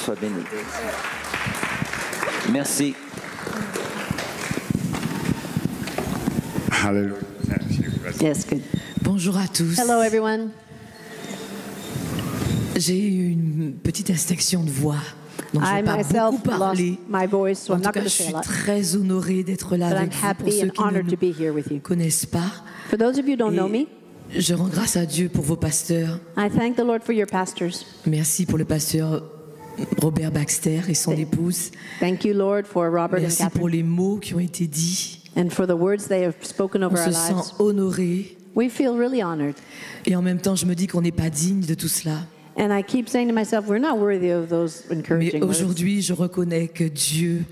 soit béni. Merci. Alléluia. Yes, good. Bonjour à tous. Hello, everyone. J'ai eu une petite extinction de voix, donc je I vais pas myself beaucoup lost parler. my voice, so En I'm tout not cas, going je to say suis a lot. très honorée d'être là But avec I'm vous. Pour happy ceux and qui ne honored to me be here with you. connaissent pas, For those of you who don't know me, et je rends grâce à Dieu pour vos pasteurs. I thank the Lord for your pastors. Merci pour le pasteur Robert Baxter et son épouse. Thank you, Lord, for Robert and Merci pour Catherine, les mots qui ont été dits. and for the words they have spoken On over our se sent lives. honoré We feel really honored. et en même temps, je me dis qu'on n'est pas digne de tout cela. And I keep saying to myself, we're not worthy of those Mais encouraging words. aujourd'hui, je reconnais que Dieu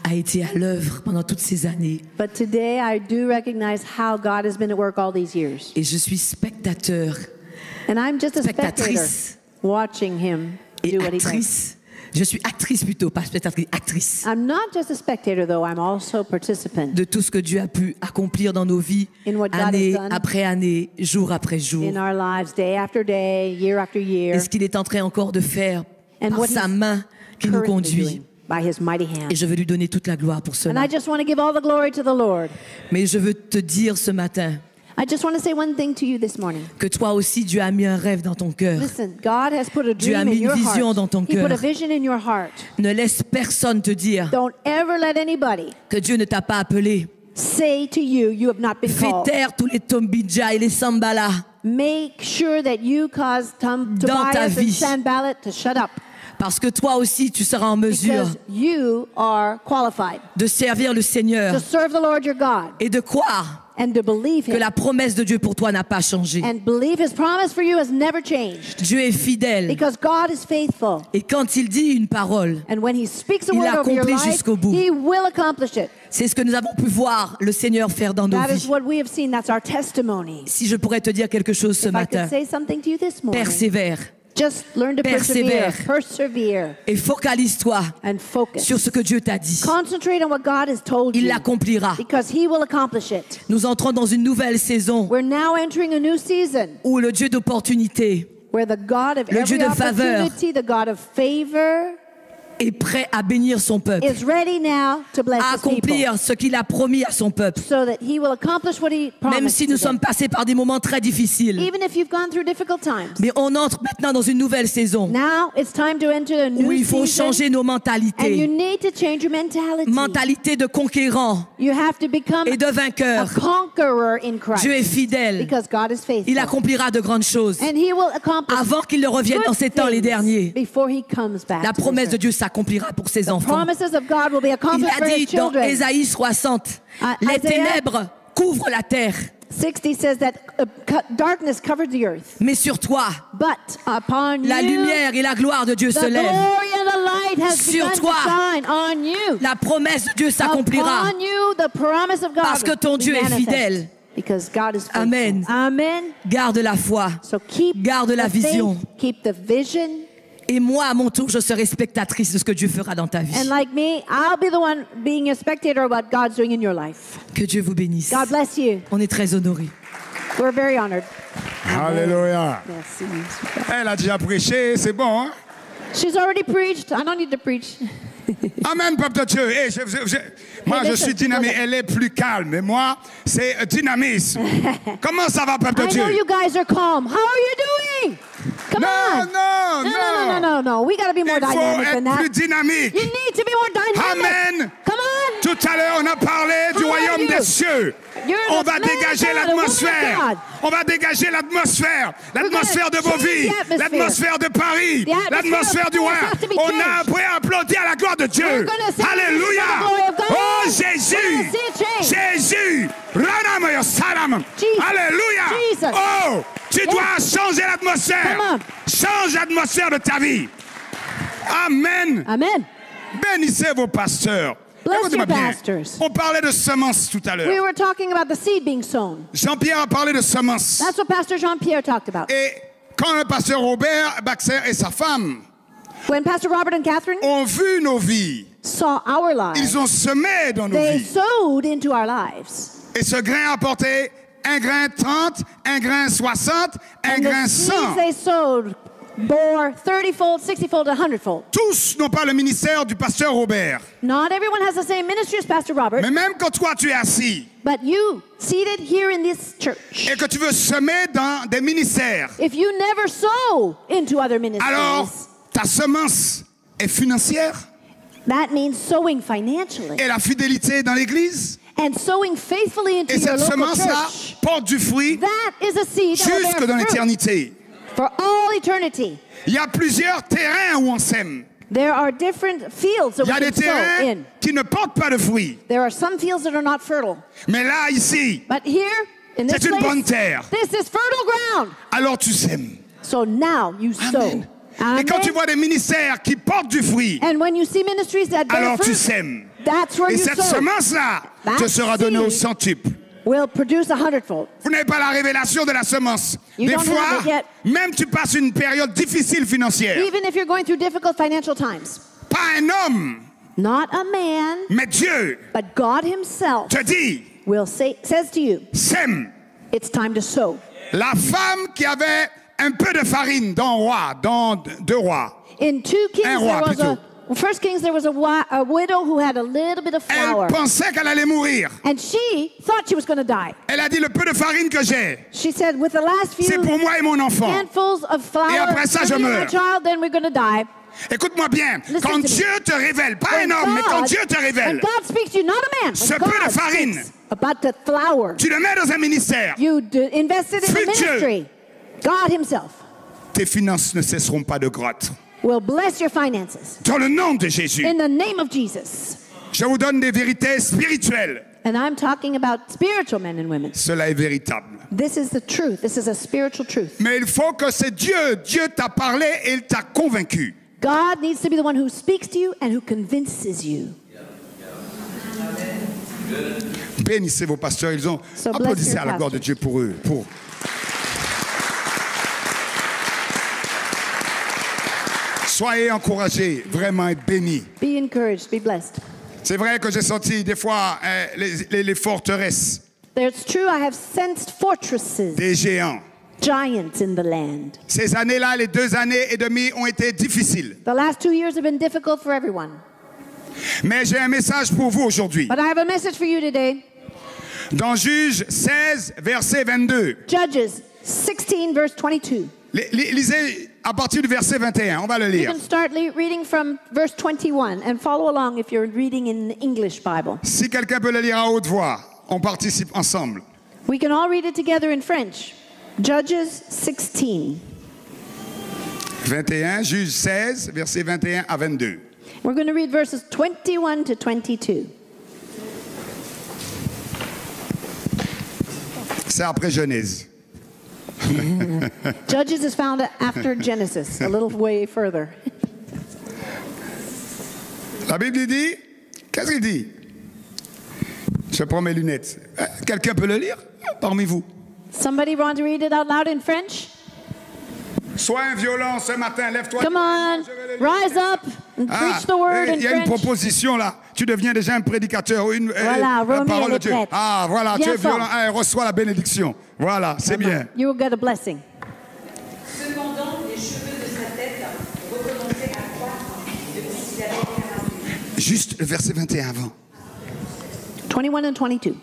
a été à l'œuvre pendant toutes ces années. But today I do recognize how God has been at work all these years. Et je suis spectateur And I'm just a spectator Spectatrice. watching him et do what he does. actrice. Je suis actrice plutôt, pas spectatrice, actrice I'm not just a spectator, though. I'm also a participant de tout ce que Dieu a pu accomplir dans nos vies, In what God has année done. après année, jour après jour. in our lives, day after day, year after year, Et ce qu'il est en train encore de faire And par what sa he's main qui nous currently conduit. doing by his mighty hand. Et je veux lui donner toute la gloire pour And cela. I just want to give all the glory to the Lord. Mais je veux te dire ce matin I just want to say one thing to you this morning. que toi aussi, Dieu a mis un rêve dans ton cœur. Listen, God has put a Dieu a dream mis in une your vision heart. dans ton He put a cœur. vision in your heart. Ne laisse personne te dire Don't ever let anybody que Dieu ne t'a pas appelé. say to you, you have not been Fais called. taire tous les tombidja et les sambala. Make sure that you cause Dans ta Tobias and vie. Sanballat to shut up. Parce que toi aussi, tu seras en mesure Because you are qualified de servir le Seigneur to serve the Lord your God et de croire and to believe que Him. la promesse de Dieu pour toi n'a pas changé. And believe His promise for you has never changed. Dieu est fidèle. Because God is faithful. Et quand il dit une parole, And when He speaks a Il word over your l'accomplit life, jusqu'au bout. He will accomplish it. c'est ce que nous avons pu voir le Seigneur faire dans nos That is vies. what we have seen. That's our testimony. Si je pourrais te dire quelque chose ce If I matin, could say something to you this morning, persévère just learn to Persévère. persevere et focalise-toi and focus. sur ce que Dieu t'a dit. Concentrate on what God has told Il you l'accomplira. because He will accomplish it. Nous entrons dans une nouvelle saison We're now entering a new season où le Dieu d'opportunité where the God of Le Dieu every de faveur opportunity, the God of favor, est prêt à bénir son peuple, is ready now to bless à His people accomplir ce qu'il a promis à son peuple. so that He will accomplish what He Même promised si nous to them. sommes passés par des moments très difficiles. Even if you've gone through difficult times. Mais on entre maintenant dans une nouvelle saison Now it's time to enter a new où il faut season, changer nos and you mentalités. need to change your mentality. Mentalité de conquérant You have to become et de a vainqueur. conqueror in Christ Dieu est fidèle. because God is faithful. Il accomplira de grandes choses And He will accomplish avant qu'il ne revienne good dans ces temps les things derniers. before He comes back. La to promesse de this Dieu s'accomplira pour ses earth. enfants. Promises of God will be Il accomplished for a His dit dans children. Ésaïe 60, les Isaiah ténèbres couvrent la terre, 60 says that darkness covered the earth, mais sur toi, but upon la you, lumière et la gloire de Dieu the se lèvent. glory and the light has Sur begun toi, to shine on you. La promesse de Dieu s'accomplira. Upon you, the promise of God Parce que ton will be Dieu est manifest. fidèle. Because God is faithful. Amen. Amen. Garde la foi. So keep Garde la the faith, vision. keep the vision, Et moi, à mon tour, je serai spectatrice de ce que Dieu fera dans ta vie. and like me, I'll be the one being a spectator of what God's doing in your life. Que Dieu vous bénisse. God bless you. On est très honorés. We're very honored. Alléluia. Merci. Elle a déjà prêché, c'est bon. Hein? She's already preached. I don't need to preach. Amen, peuple de Dieu. Moi, Hey, je listen, suis dynamique. listen. Elle est plus calme. Mais moi, c'est dynamisme. Comment ça va, peuple de I Dieu? know you guys are calm. How are you doing? Come Non, on. non, non. No. We got to be more Il faut dynamic than être plus that. dynamique. You need to be more dynamic. Amen. Come on. Tout à l'heure, on a parlé du How are royaume you? des cieux. You're On the va man of dégager God, a l'atmosphère. woman of God. On va dégager l'atmosphère. L'atmosphère de gonna vos change vies. the atmosphere. L'atmosphère de Paris. The atmosphere L'atmosphère of du Paris roi. has to be On a changed. après applaudi à la gloire de Dieu. We're gonna celebrate Alléluia. the glory of God. Oh We're Jésus. gonna see it change. Jésus. Ranam salam. Jesus. Alléluia. Jesus. Oh, tu Yes. dois changer l'atmosphère. Come on. Change l'atmosphère de ta vie. Amen. Amen. Bénissez vos pasteurs. Bless Écoutez-moi your bien. pastors. On parlait de semences tout à We l'heure. were talking about the seed being sown. Jean-Pierre a parlé de semences. That's what Pastor Jean-Pierre talked about. Et quand le pasteur Robert Baxter et sa femme When Pastor Robert and Catherine ont vu nos vies, saw our lives, ils ont semé dans nos they vies. sowed into our lives. Et ce grain a porté un grain 30, un grain 60, un And grain the 100. seeds they sowed bore 30-fold, 60-fold, 100-fold. Tous n'ont pas le ministère du pasteur Robert. Not everyone has the same ministry as Pastor Robert, Mais même quand toi tu es assis but you, seated here in this church, et que tu veux semer dans des ministères, if you never sow into other alors ministries, ta semence est financière that means sowing financially et la fidélité dans l'église. and sowing faithfully into Et your cette local semence-là church. porte du fruit That is a seed that will jusque bear dans fruit l'éternité. for all eternity. Il y a plusieurs terrains où on sème. There are different fields that Il y we a des can sow terrains in. qui ne portent pas de fruits. There are some fields that are not fertile. Mais là, ici, But here, in this c'est une bonne place, terre. this is fertile ground. Alors tu sèmes. So now you sow. Amen. Amen. Et quand tu vois des ministères qui portent du fruit, And when you see ministries that bear alors tu fruit, sèmes. that's where Et you cette sow. semence-là That te sera donnée au seed centuple. will produce 100-fold. Vous n'avez pas la révélation de la semence. You Des don't fois, have it yet. même tu passes une période difficile financière. Even if you're going through difficult financial times, Pas un homme, not a man, mais Dieu but God himself te dit, says to you, sème. it's time to sow. La femme qui avait un peu de farine dans 2 rois, In 2 Kings, Un roi, there was First Kings, there was a widow who had a little bit of flour. elle pensait qu'elle allait mourir. And she thought she was going to die. Elle a dit, le peu de farine que j'ai, She said, with the last c'est few pour moi et mon enfant. handfuls of flour, Et après ça, for je me and my meurs. child, then we're going to die. Écoute-moi bien, Listen quand to me. Dieu te révèle, pas When un homme, mais quand God- Dieu te when révèle, God speaks to you, not a man, Ce but peu de God farine. speaks about the flour. tu le mets dans un ministère, You invested in the Futur. ministry. God himself tes finances ne cesseront pas de croître. will bless your finances. Dans le nom de Jésus, In the name of Jesus. je vous donne des vérités spirituelles. And I'm talking about spiritual men and women. Cela est véritable. This is the truth. This is a spiritual truth. Mais il faut que c'est Dieu. Dieu t'a parlé et il t'a convaincu. God needs to be the one who speaks to you and who convinces you. Bénissez vos pasteurs. Ils ont So bless applaudissez your à la gloire de Dieu pour eux. Soyez encouragés, vraiment et bénis. Be encouraged. Be blessed. C'est vrai que j'ai senti des fois les forteresses, It's true, I have sensed fortresses, des géants. giants in the land. Ces années-là, les 2 années et demie ont été difficiles. The last 2 years have been difficult for everyone. Mais j'ai un message pour vous aujourd'hui. But I have a message for you today. Dans Juge 16, verset 22. Judges 16, verse 22. Lisez à partir du verset 21. On va le You lire. can start reading from verse 21 and follow along if you're reading in the English Bible. Si quelqu'un peut le lire à haute voix, on participe ensemble. We can all read it together in French. Judges 16. 21, Juge 16, verset 21 à 22. We're going to read verses 21 to 22. C'est après Genèse. Judges is found after Genesis, a little way further. La Bible dit, qu'est-ce qu'il dit? Je prends mes lunettes. Quelqu'un peut le lire parmi vous? Somebody want to read it out loud in French? Sois un violent ce matin, lève-toi. Come on, rise up and preach the word in il y a une French. proposition là. Tu deviens déjà un prédicateur, Voilà, la Romy, parole elle de est Dieu. prête. Ah, voilà, Viens tu es fort. violent. Ah, reçois la bénédiction. Voilà, c'est bien. You will get a blessing. Cependant, les cheveux de sa tête recommençaient à croître depuis qu'il avait été rasé. Juste le verset 21 avant. 21 and 22.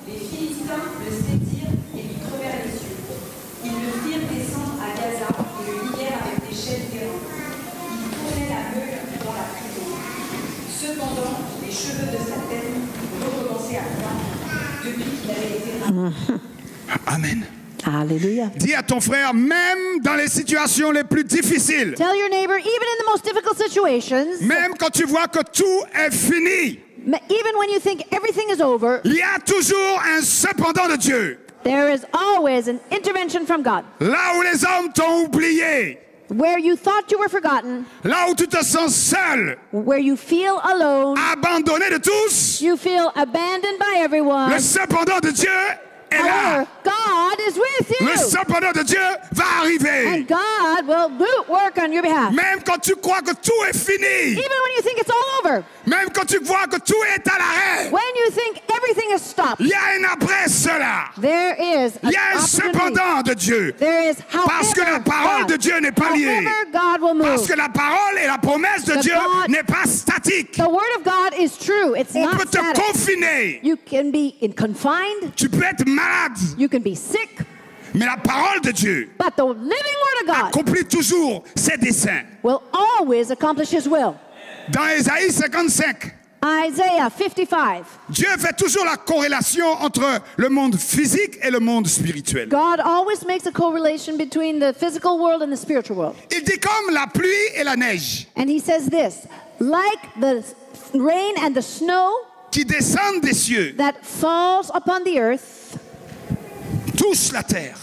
Les Philistins le saisirent et lui crevèrent les yeux. Ils le firent descendre à Gaza et le lièrent avec des chaînes d'érable. Ils tournaient la meule dans la prison. Cependant, les cheveux de sa tête recommençaient à croître depuis qu'il avait été rasé. Amen. Hallelujah. Dis à ton frère, même dans les situations les plus difficiles, Tell your neighbor, even in the most difficult situations, même quand tu vois que tout est fini, even when you think everything is over, il y a toujours un cependant de Dieu. there is always an intervention from God. Là où les hommes t'ont oublié, Where you thought you were forgotten, là où tu te sens seul, where you feel alone, abandonné de tous, you feel abandoned by everyone, le cependant de Dieu est là. However, God is with Le you. cependant de Dieu va arriver. And God will work on your behalf. Même quand tu crois que tout est fini, Even when you think it's all over, même quand tu vois que tout est à l'arrêt, when you think everything is stopped, il y a un après cela. there is Il y a an un opportunity. cependant de Dieu. There is Parce que la parole God. de Dieu n'est pas liée. However, God will Parce move. que la parole et la promesse de The Dieu God- n'est pas statique. The word of God is true. It's On not peut te static. confiner. You can be confined. Tu peux être malade. You can be sick. Mais la parole de Dieu But the living word of God accomplit toujours ses desseins. will always accomplish his will. Dans Ésaïe 55, Isaiah 55. Dieu fait toujours la corrélation entre le monde physique et le monde spirituel. God always makes a correlation between the physical world and the spiritual world. Il dit comme la pluie et la neige And he says this, like the rain and the snow qui descendent des cieux that falls upon the earth touchent la terre.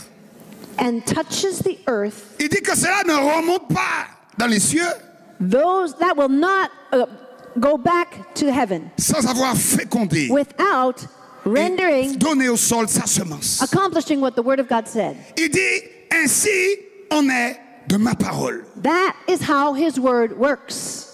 and touches the earth, Il dit que cela ne remonte pas dans les cieux those that will not go back to heaven sans avoir fécondé without et rendering, donné au sol sa semence. accomplishing what the word of God said. Il dit, ainsi en est de ma parole. That is how his word works.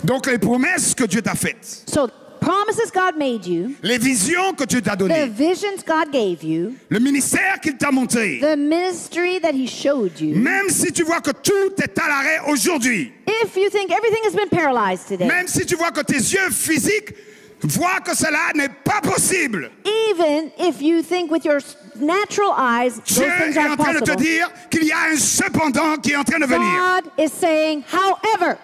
Donc les promesses que Dieu t'a faites, So promises God made you, les visions que Dieu t'a the données, visions God gave you, le ministère qu'il t'a montré, the ministry that he showed you, même si tu vois que tout est à l'arrêt aujourd'hui, if you think everything has been paralyzed today, même si tu vois que tes yeux physiques voient que cela n'est pas possible, even if you think with your natural eyes Dieu those things est en aren't train de te possible, dire qu'il y a un cependant qui est en train de venir. God is saying, however,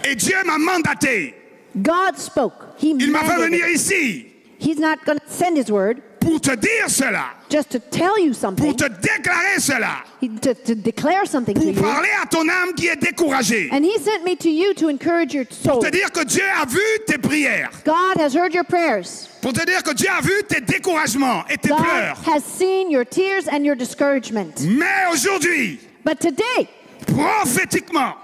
Et Dieu m'a mandaté. God spoke. He Il m'a fait mandated venir it. ici He's not going to send his word pour te dire cela, just to tell you pour something, te déclarer cela, to declare something to pour you. parler à ton âme qui est découragée, And he sent me to you to encourage your soul. pour te dire que Dieu a vu tes prières, God has heard your prayers. pour te dire que Dieu a vu tes découragements et tes God pleurs. has seen your tears and your discouragement. Mais aujourd'hui, But today, prophétiquement,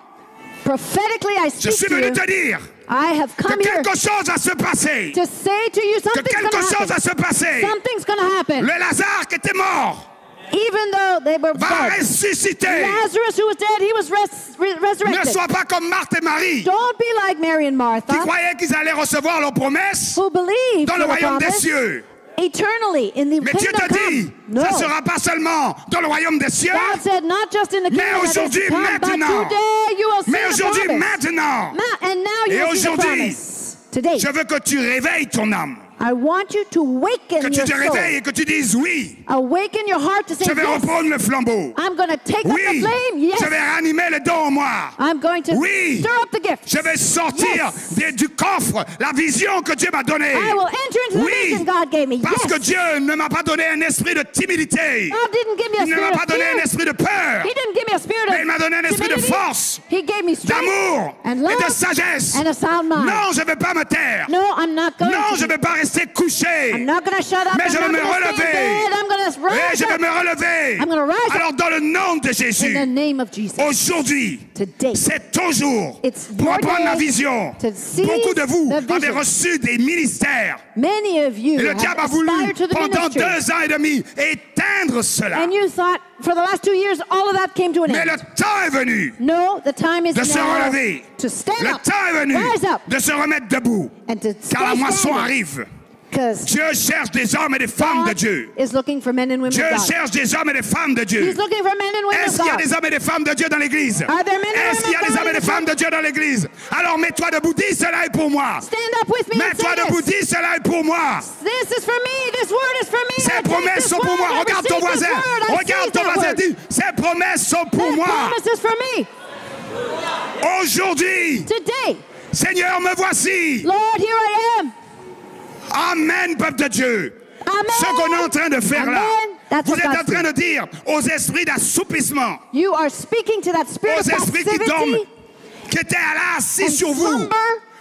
prophetically, I je speak suis to venu you. te dire I have que come here quelque chose va se passer, to say to you que something's quelque going to chose va happen. se passer. Something's going to happen. Le Lazare qui était mort Even though they were va dead. ressusciter. Lazarus, who was dead, he was Ne resurrected. sois pas comme Marthe et Marie Don't be like Mary and qui Martha, croyaient qu'ils allaient recevoir leurs promesses who believed dans le in the royaume des promise cieux. eternally in the Mais Dieu kingdom te dit, come. No. ça ne sera pas seulement dans le royaume des cieux, God said, not just in the mais kingdom that is aujourd'hui, to come, but maintenant. today you will see mais the aujourd'hui, promise. maintenant, And now Et you will see the aujourd'hui, promise. Today, je veux que tu réveilles ton âme, I want you to awaken que tu your te réveilles soul. et que tu dises oui, Awaken your heart to say, je vais yes, reprendre le flambeau. I'm going to take up the Oui, flame. Yes, je vais ranimer le don en moi. I'm going to Oui, stir up the gift. je vais sortir Yes. du coffre la vision que Dieu m'a donnée. I will enter into the Oui, vision God gave me. parce Yes. que Dieu ne m'a pas donné un esprit de timidité. God didn't give me a Il ne spirit m'a pas of donné un fear. esprit de peur, He didn't give me a spirit mais il m'a of donné un esprit de timidity. force, He gave me strength d'amour and et love de sagesse. and a sound mind. Non, je ne vais pas me taire. No, I'm not going Non, to. je ne vais pas rester couché. I'm not going to shut up. Mais I'm je vais not me going to stay in relever. bed. I'm going to Et rise je vais up me relever. I'm gonna rise up. Alors, dans le nom de in Jésus, the name of Jesus. aujourd'hui, Today, c'est ton jour It's pour your reprendre la day vision. to seize Beaucoup de vous the vision. avez reçu des ministères. many of you Et le have diable a voulu, aspired to the pendant ministry. 2 ans et demi, éteindre cela. And you thought for the last 2 years all of that came to an Mais end. le temps est venu No, the time is de se now relever. to stand Le up, temps est venu rise up, de se remettre debout. and to Car la stay moisson standing. arrive. Because Dieu cherche des hommes et des femmes de God Dieu. is looking for men and women Dieu of God. cherche des hommes et des femmes de Dieu. He's looking for men and women Est-ce of qu'il y a God. des hommes et des femmes de Dieu dans l'église? Are there men and Est-ce qu'il y a women des of hommes et God des femmes de Dieu dans l'église? Alors mets-toi debout, dis cela est pour moi. Stand up with me and Mets-toi say debout, this. dis cela est pour moi. This is for me. This word is for me. I Ces take promesses this sont pour word. moi. I Regarde ton receive this voisin. word. I Regarde seize ton that voisin. word. Dis, ces promesses sont pour This moi. promise is for me. Aujourd'hui, Today, Seigneur, me voici. Lord, here I am. Amen, peuple de Dieu. Amen. Ce qu'on est en train de faire là, Amen. That's vous what êtes God en train de dire aux esprits d'assoupissement, You are speaking to that spirit aux of esprits qui dorment, passivity qui étaient là assis and sur vous. slumber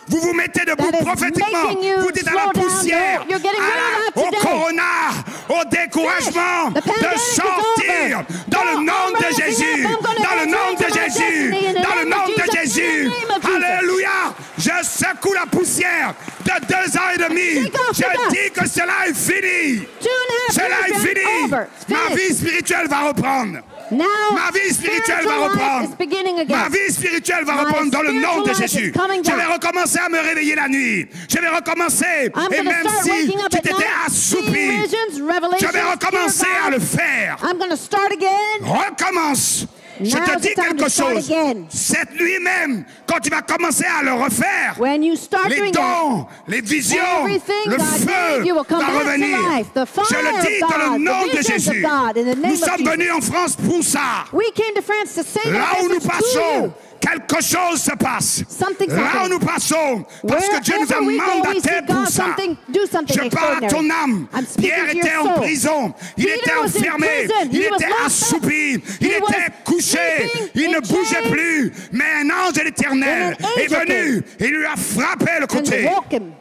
Vous vous mettez debout that is prophétiquement. making you Vous dites à la slow down. poussière, You're getting rid of that au today. corona, au découragement, The pandemic de is sortir over. dans le No, nom I'm de rising Jésus. up. I'm gonna Dans le nom enter de into my Jésus. destiny in the Dans le name nom of de Jesus. Jésus. In the name of Jesus. Alléluia. Je secoue la poussière de 2 ans et demi. Take off the Je dust. dis que cela est fini. 2.5 Cela est pilgrim fini. over. It's Ma finished. vie spirituelle va reprendre. Now, Ma vie spirituelle va spiritual life reprendre. is beginning again. Ma vie spirituelle va My reprendre dans le nom de spiritual life is Jésus. coming Je vais back. recommencer à me réveiller la nuit. Je vais recommencer. I'm Et going to même start si waking up tu at t'étais night, assoupi, seeing visions, je revelations, vais recommencer fear à God. le faire. I'm going to start again. Recommence. Je Now's te the dis time quelque to start chose. again. Cette nuit même, quand tu vas commencer à le refaire, When you start les doing that, dons, les visions, everything le God feu gave you will come va back to revenir. life. The fire Je le dis of dans le God, nom the de visions of Jésus. God, in the name Nous of sommes Jesus. venus en France pour ça. We came to France to say Là that où nous message to passons, you. quelque chose se passe. Something's Là où happening. nous passons, parce que Dieu nous a Wherever we go, we see mandatés pour God ça. do something Je parle à ton extraordinary. âme. I'm speaking Pierre to était your en soul. prison. Il Peter était was in enfermé. prison. Il He was était locked up. assoupi. Il He était was couché. sleeping Il ne in bougeait chains. plus. Mais un ange de l'Éternel And an est angel venu et lui a frappé le And côté. woke him.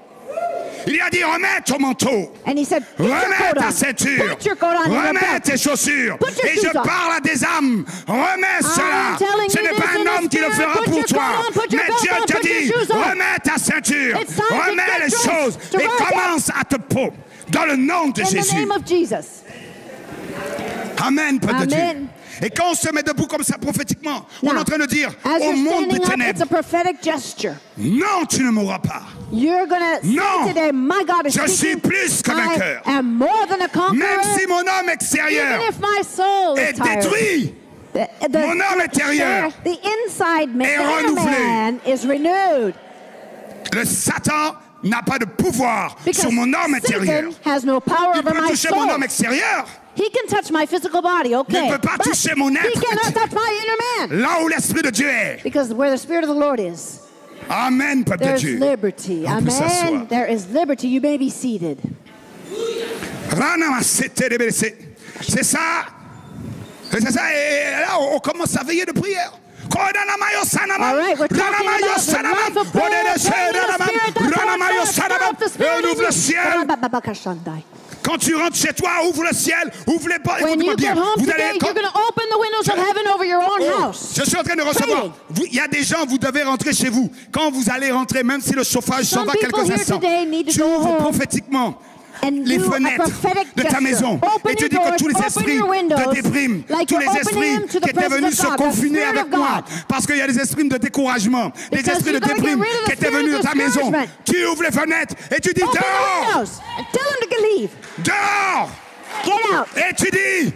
Il lui a dit, remets ton manteau. And he said, put your Remets coat ta on. ceinture. Put your coat on and your Remets belt. tes chaussures. Put your Et je shoes on. parle à des âmes. Remets cela. telling Ce you n'est this pas in un the homme qui le spirit. fera Put pour your toi. coat on, put your Mais belt Dieu on, te put your dit, shoes on. remets ta ceinture. It's time to Remets get les dressed, choses. to Et rise up. commence à te peau. Dans le nom de In the Jésus. name of Jesus. Amen, Peuple de Dieu. Amen. Et quand on se met debout comme ça prophétiquement, on est Now, en train de dire as au you're monde des standing up, it's ténèbres, a prophetic gesture. non, tu ne mourras pas. You're going to Non. say today, my God is Je suis speaking. plus que vainqueur. I am more than a conqueror. Même si mon homme extérieur Even if my soul est is tired. détruit, mon homme intérieur the inside man, est the inner renouvelé. man is renewed. le Satan n'a pas de pouvoir Because sur mon homme intérieur. Satan has no power Il over peut my toucher soul. mon homme extérieur, He can touch my physical body, okay. mais il ne peut pas but toucher mon he être cannot touch my inner man. là où l'Esprit de Dieu est. Because where the Spirit of the Lord is, Amen, peuple de there's Dieu. liberty. On peut s'asseoir. Amen. There is liberty. You may be seated. C'est ça. C'est ça. Et là, on commence à veiller de prière. All right, we're talking about the life of prayer, praying in the Spirit. That's why we're stir up the Et Spirit on ouvre in le you. ciel. Quand tu rentres chez toi, ouvre le ciel, ouvre les portes. When Écoute-moi you bien. get home Vous today, allez, you're going to open the windows of heaven over your own house. je suis en train de recevoir. Il y a des gens, vous devez rentrer chez vous. Quand vous allez rentrer, même si le chauffage s'en Some va people quelques here instants, today need to tu go ouvres home prophétiquement and les do a fenêtres prophetic de ta gesture. maison. Open Et tu your dis que doors, tous les open esprits your windows, te dépriment, like tous you're les opening esprits them to the qui étaient venus presence se of God, the confiner Spirit avec of moi, God. parce qu'il y a des esprits de découragement, des Because esprits de you gotta get déprime rid of the qui étaient spirit venus of de ta maison. discouragement. Tu ouvres les fenêtres et tu dis Open the dehors, windows and tell them to leave. dehors. Get out. Et tu dis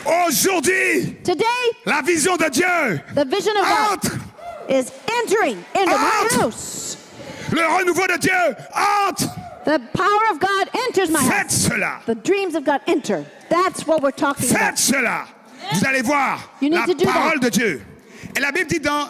aujourd'hui, Today, la vision de Dieu the vision of God entre. is entering into my Entre. house. Le renouveau de Dieu entre. The power of God enters my Faites house. cela. The dreams of God enter. That's what we're talking Faites about. cela. Vous allez voir You need la to do parole that. de Dieu. Et la Bible dit dans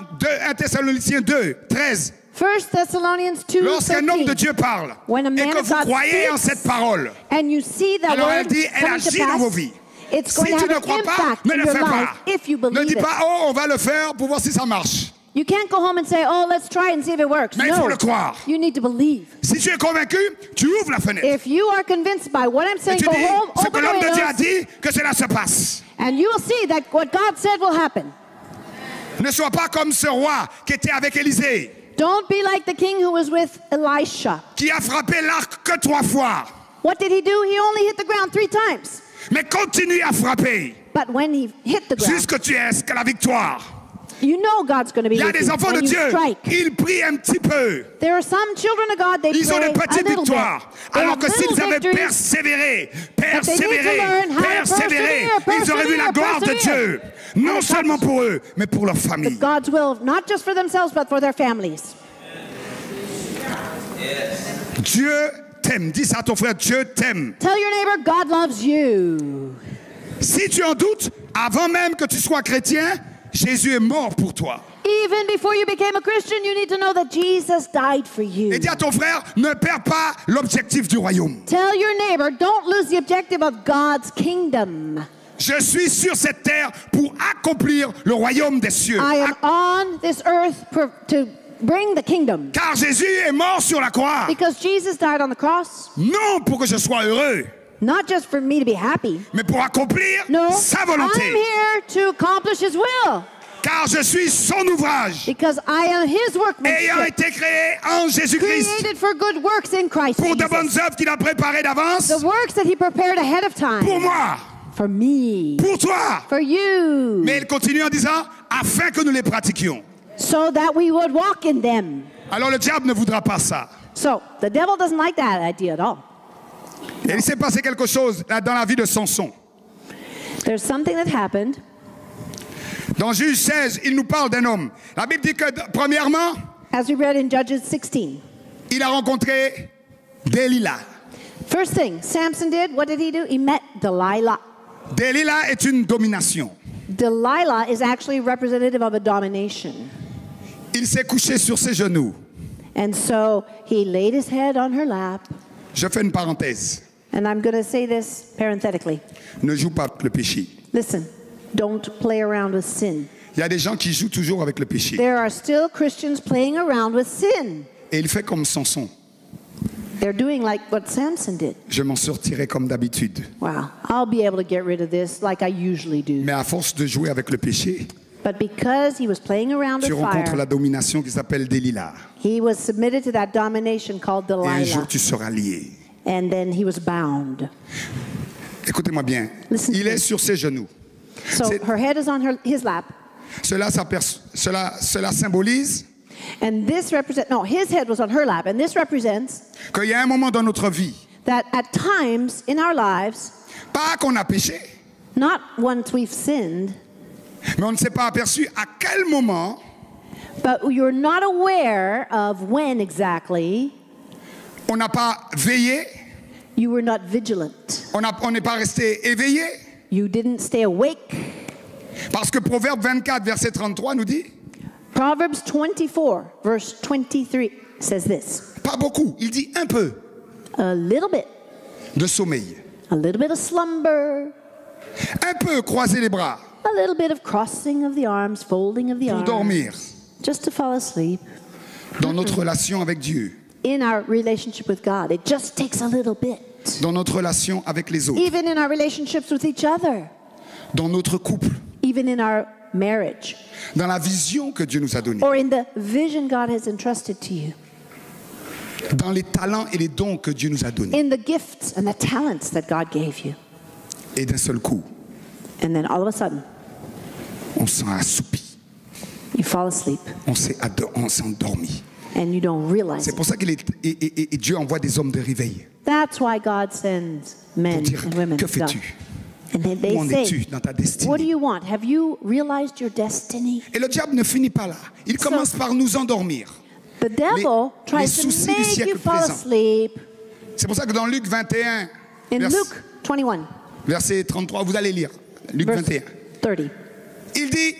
1 Thessaloniciens 2, 13, 1 Thessalonians 2, lorsqu'un homme de 13. Dieu parle When a et man que of vous God croyez en speaks, cette parole, and you see that alors elle word dit, elle coming to agit dans vos pass, vies. it's Si going to tu have ne an crois pas, impact ne in le your fais life pas. if you Ne believe dis it. pas, oh, on va le faire pour voir si ça marche. You can't go home and say, oh, let's try and see if it works. Mais il no, faut le croire. you need to believe. Si tu es convaincu, tu ouvres la fenêtre. If you are convinced by what I'm Et saying, tu go dis, home, ce que open the l'homme de Dieu a windows, dit, que cela se passe. and you will see that what God said will happen. Ne sois pas comme ce roi qui était avec Élisée, Don't be like the king who was with Elisha. qui a frappé l'arc que 3 fois. What did he do? He only hit the ground 3 times. Mais continue à frapper But when he hit the ground, jusqu'à tu esques la victoire. you know God's going to be Il y a with des you enfants de when you Dieu, strike. ils prient un petit peu. There are some children of God, they Ils ont pray des a petites little bit. victoires. They Alors have que s'ils little avaient victories, persévéré, they need to learn how to persévéré, ils auraient vu la gloire de Dieu. Non seulement pour eux, mais pour leur famille. God's will, not just for themselves, but for their families. Dieu t'aime. Dis ça à ton frère, Dieu t'aime. Tell your neighbor, God loves you. Si tu en doutes, avant même que tu sois chrétien, Jésus est mort pour toi. Even before you became a Christian, you need to know that Jesus died for you. Et dis à ton frère, ne perds pas l'objectif du royaume. Tell your neighbor, don't lose the objective of God's kingdom. Je suis sur cette terre pour accomplir le royaume des cieux. I am on this earth to bring the kingdom. Car Jésus est mort sur la croix. Because Jesus died on the cross, Non pour que je sois heureux, not just for me to be happy. mais pour accomplir No, sa I'm volonté. here to accomplish His will. Car je suis son ouvrage, Because I am his ayant workmanship, été créé en Jésus-Christ created for good works in Christ pour de Jesus. bonnes œuvres qu'il a préparées d'avance The works that he prepared ahead of pour time. moi, For me. pour toi. For you. Mais il continue en disant, afin que nous les pratiquions. So that we would walk in them. Alors le diable ne voudra pas ça. So the devil doesn't like that idea at all. Et il s'est passé quelque chose là, dans la vie de Samson. There's something that happened. Dans Juge 16, il nous parle d'un homme. La Bible dit que, premièrement, As we read in Judges 16. il a rencontré Delilah. First thing Samson did, what did he do? He met Delilah. Delilah est une domination. Delilah is actually representative of a domination. Il s'est couché sur ses genoux. And so he laid his head on her lap. Je fais une parenthèse. And I'm going to say this parenthetically. Ne joue pas avec le péché. Listen, don't play around with sin. Il y a des gens qui jouent toujours avec le péché. There are still Christians playing around with sin. Et il fait comme Samson. They're doing like what Samson did. Je m'en sortirai comme d'habitude. Wow, I'll be able to get rid of this like I usually do. Mais à force de jouer avec le péché, But because he was playing around tu with rencontres fire, la domination qui s'appelle Delilah. he was submitted to that domination called Et un jour, Delilah. tu seras lié. And then he was bound. Écoutez-moi bien. Listen to Il me. est sur ses genoux. So C'est- her head is on his lap. Cela symbolise And this represents, no, his head was on her lap. And this represents qu'il y a un moment dans notre vie, that at times in our lives, pas qu'on a péché, not once we've sinned, mais on ne s'est pas aperçu à quel moment but you're not aware of when exactly on n'a pas veillé, you were not vigilant. on n'est pas resté éveillé. You didn't stay awake. Parce que Proverbe 24, verset 33 nous dit, Proverbs 24, verse 23 says this. pas beaucoup, il dit un peu A little bit of slumber, un peu croiser les bras a little bit of crossing of the arms, folding of the pour arms, dormir just to fall asleep. dans notre relation avec Dieu, In our relationship with God, it just takes a little bit. dans notre relation avec les autres, Even in our relationships with each other, dans notre couple, even in our marriage, dans la vision que Dieu nous a donnée, or in the vision God has entrusted to you, dans les talents et les dons que Dieu nous a donnés. in the gifts and the talents that God gave you. Et d'un seul coup, And then all of a sudden, on s'est assoupi, you fall asleep on s'est endormi. and you don't realize C'est it. pour ça qu'il et Dieu envoie des hommes de réveil That's why God sends pour men dire, and women que of God. fais-tu? And then they Où en es-tu say, dans ta what do destinée? you want? Have you realized your destiny? Et le diable ne finit pas là. Il commence par nous endormir. The devil les tries soucis to du make siècle you fall présent. asleep. C'est pour ça que dans Luc 21, In Luke 21, verset 33, vous allez lire. Luc verse 21. 30. Il dit,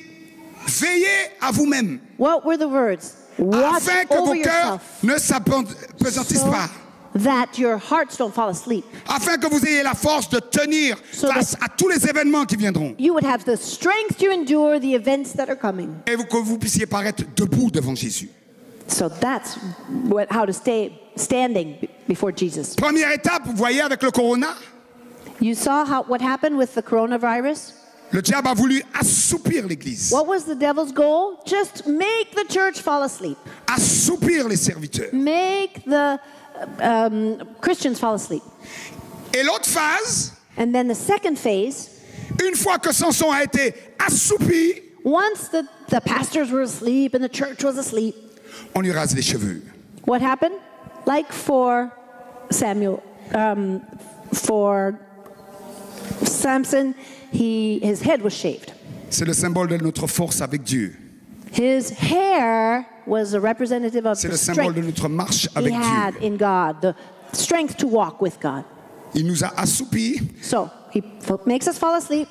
veillez à vous-même, What were the words? Watch afin que over vos cœurs yourself ne s'apesantissent so pas, that your hearts don't fall asleep. afin que vous ayez la force de tenir So face à tous les événements qui viendront, You would have the strength to endure the events that are coming. et que vous puissiez paraître debout devant Jésus. So that's how to stay standing before Jesus. Première étape, vous voyez, avec le corona, You saw what happened with the coronavirus? le diable a voulu assoupir l'Église, What was the devil's goal? Just make the church fall asleep. assoupir les serviteurs. Make the Christians fall asleep. Et l'autre phase, And then the second phase, une fois que Samson a été assoupi, once the pastors were asleep and the church was asleep, on lui rase les cheveux. what happened? Like for Samuel, for Samson, his head was shaved. C'est le symbole de notre force avec Dieu. His hair was a representative of C'est the le symbole de strength notre marche he avec had Dieu. in God, the strength to walk with God. Il nous a assoupis So he makes us fall asleep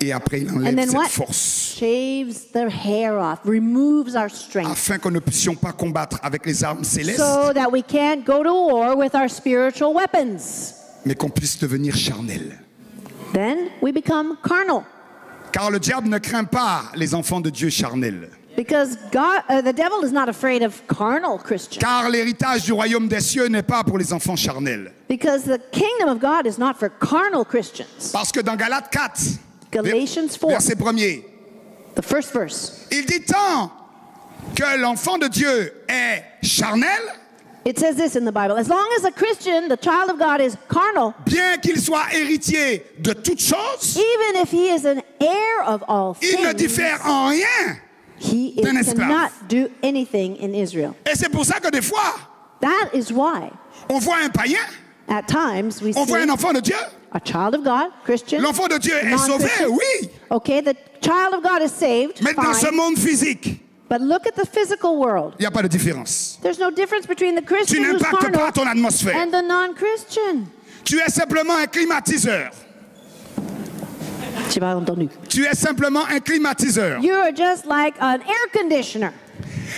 et après il and enlève then cette what? force Shaves the hair off, removes our strength afin que nous ne puissions pas combattre avec les armes célestes, so that we can't go to war with our spiritual weapons. mais qu'on puisse devenir charnel. Then we become carnal Car le diable ne craint pas les enfants de Dieu charnels. because the devil is not afraid of carnal Christians. Car l'héritage du royaume des cieux n'est pas pour les enfants charnels. Because the kingdom of God is not for carnal Christians. Parce que dans Galates 4, Galatians 4, verset 1er, The first verse. Il dit tant que l'enfant de Dieu est charnel, It says this in the Bible. As long as a Christian, the child of God, is carnal, bien qu'il soit héritier de toutes choses, even if he is an heir of all il ne things, diffère en rien. he d'un esclave. cannot do anything in Israel. Et c'est pour ça que des fois, That is why, on voit un païen, at times, we on voit see un enfant de Dieu. a child of God, Christian. L'enfant de Dieu est sauvé, non-Christian. oui. Okay, the child of God is saved, Mais dans ce fine. monde physique, But look at the physical world. il n'y a pas de différence. There's no difference between the Tu Christian who's n'impactes pas carnal ton atmosphère. and the non-Christian. Tu es simplement un climatiseur. J'ai pas entendu. Tu es simplement un climatiseur. You are just like an air conditioner,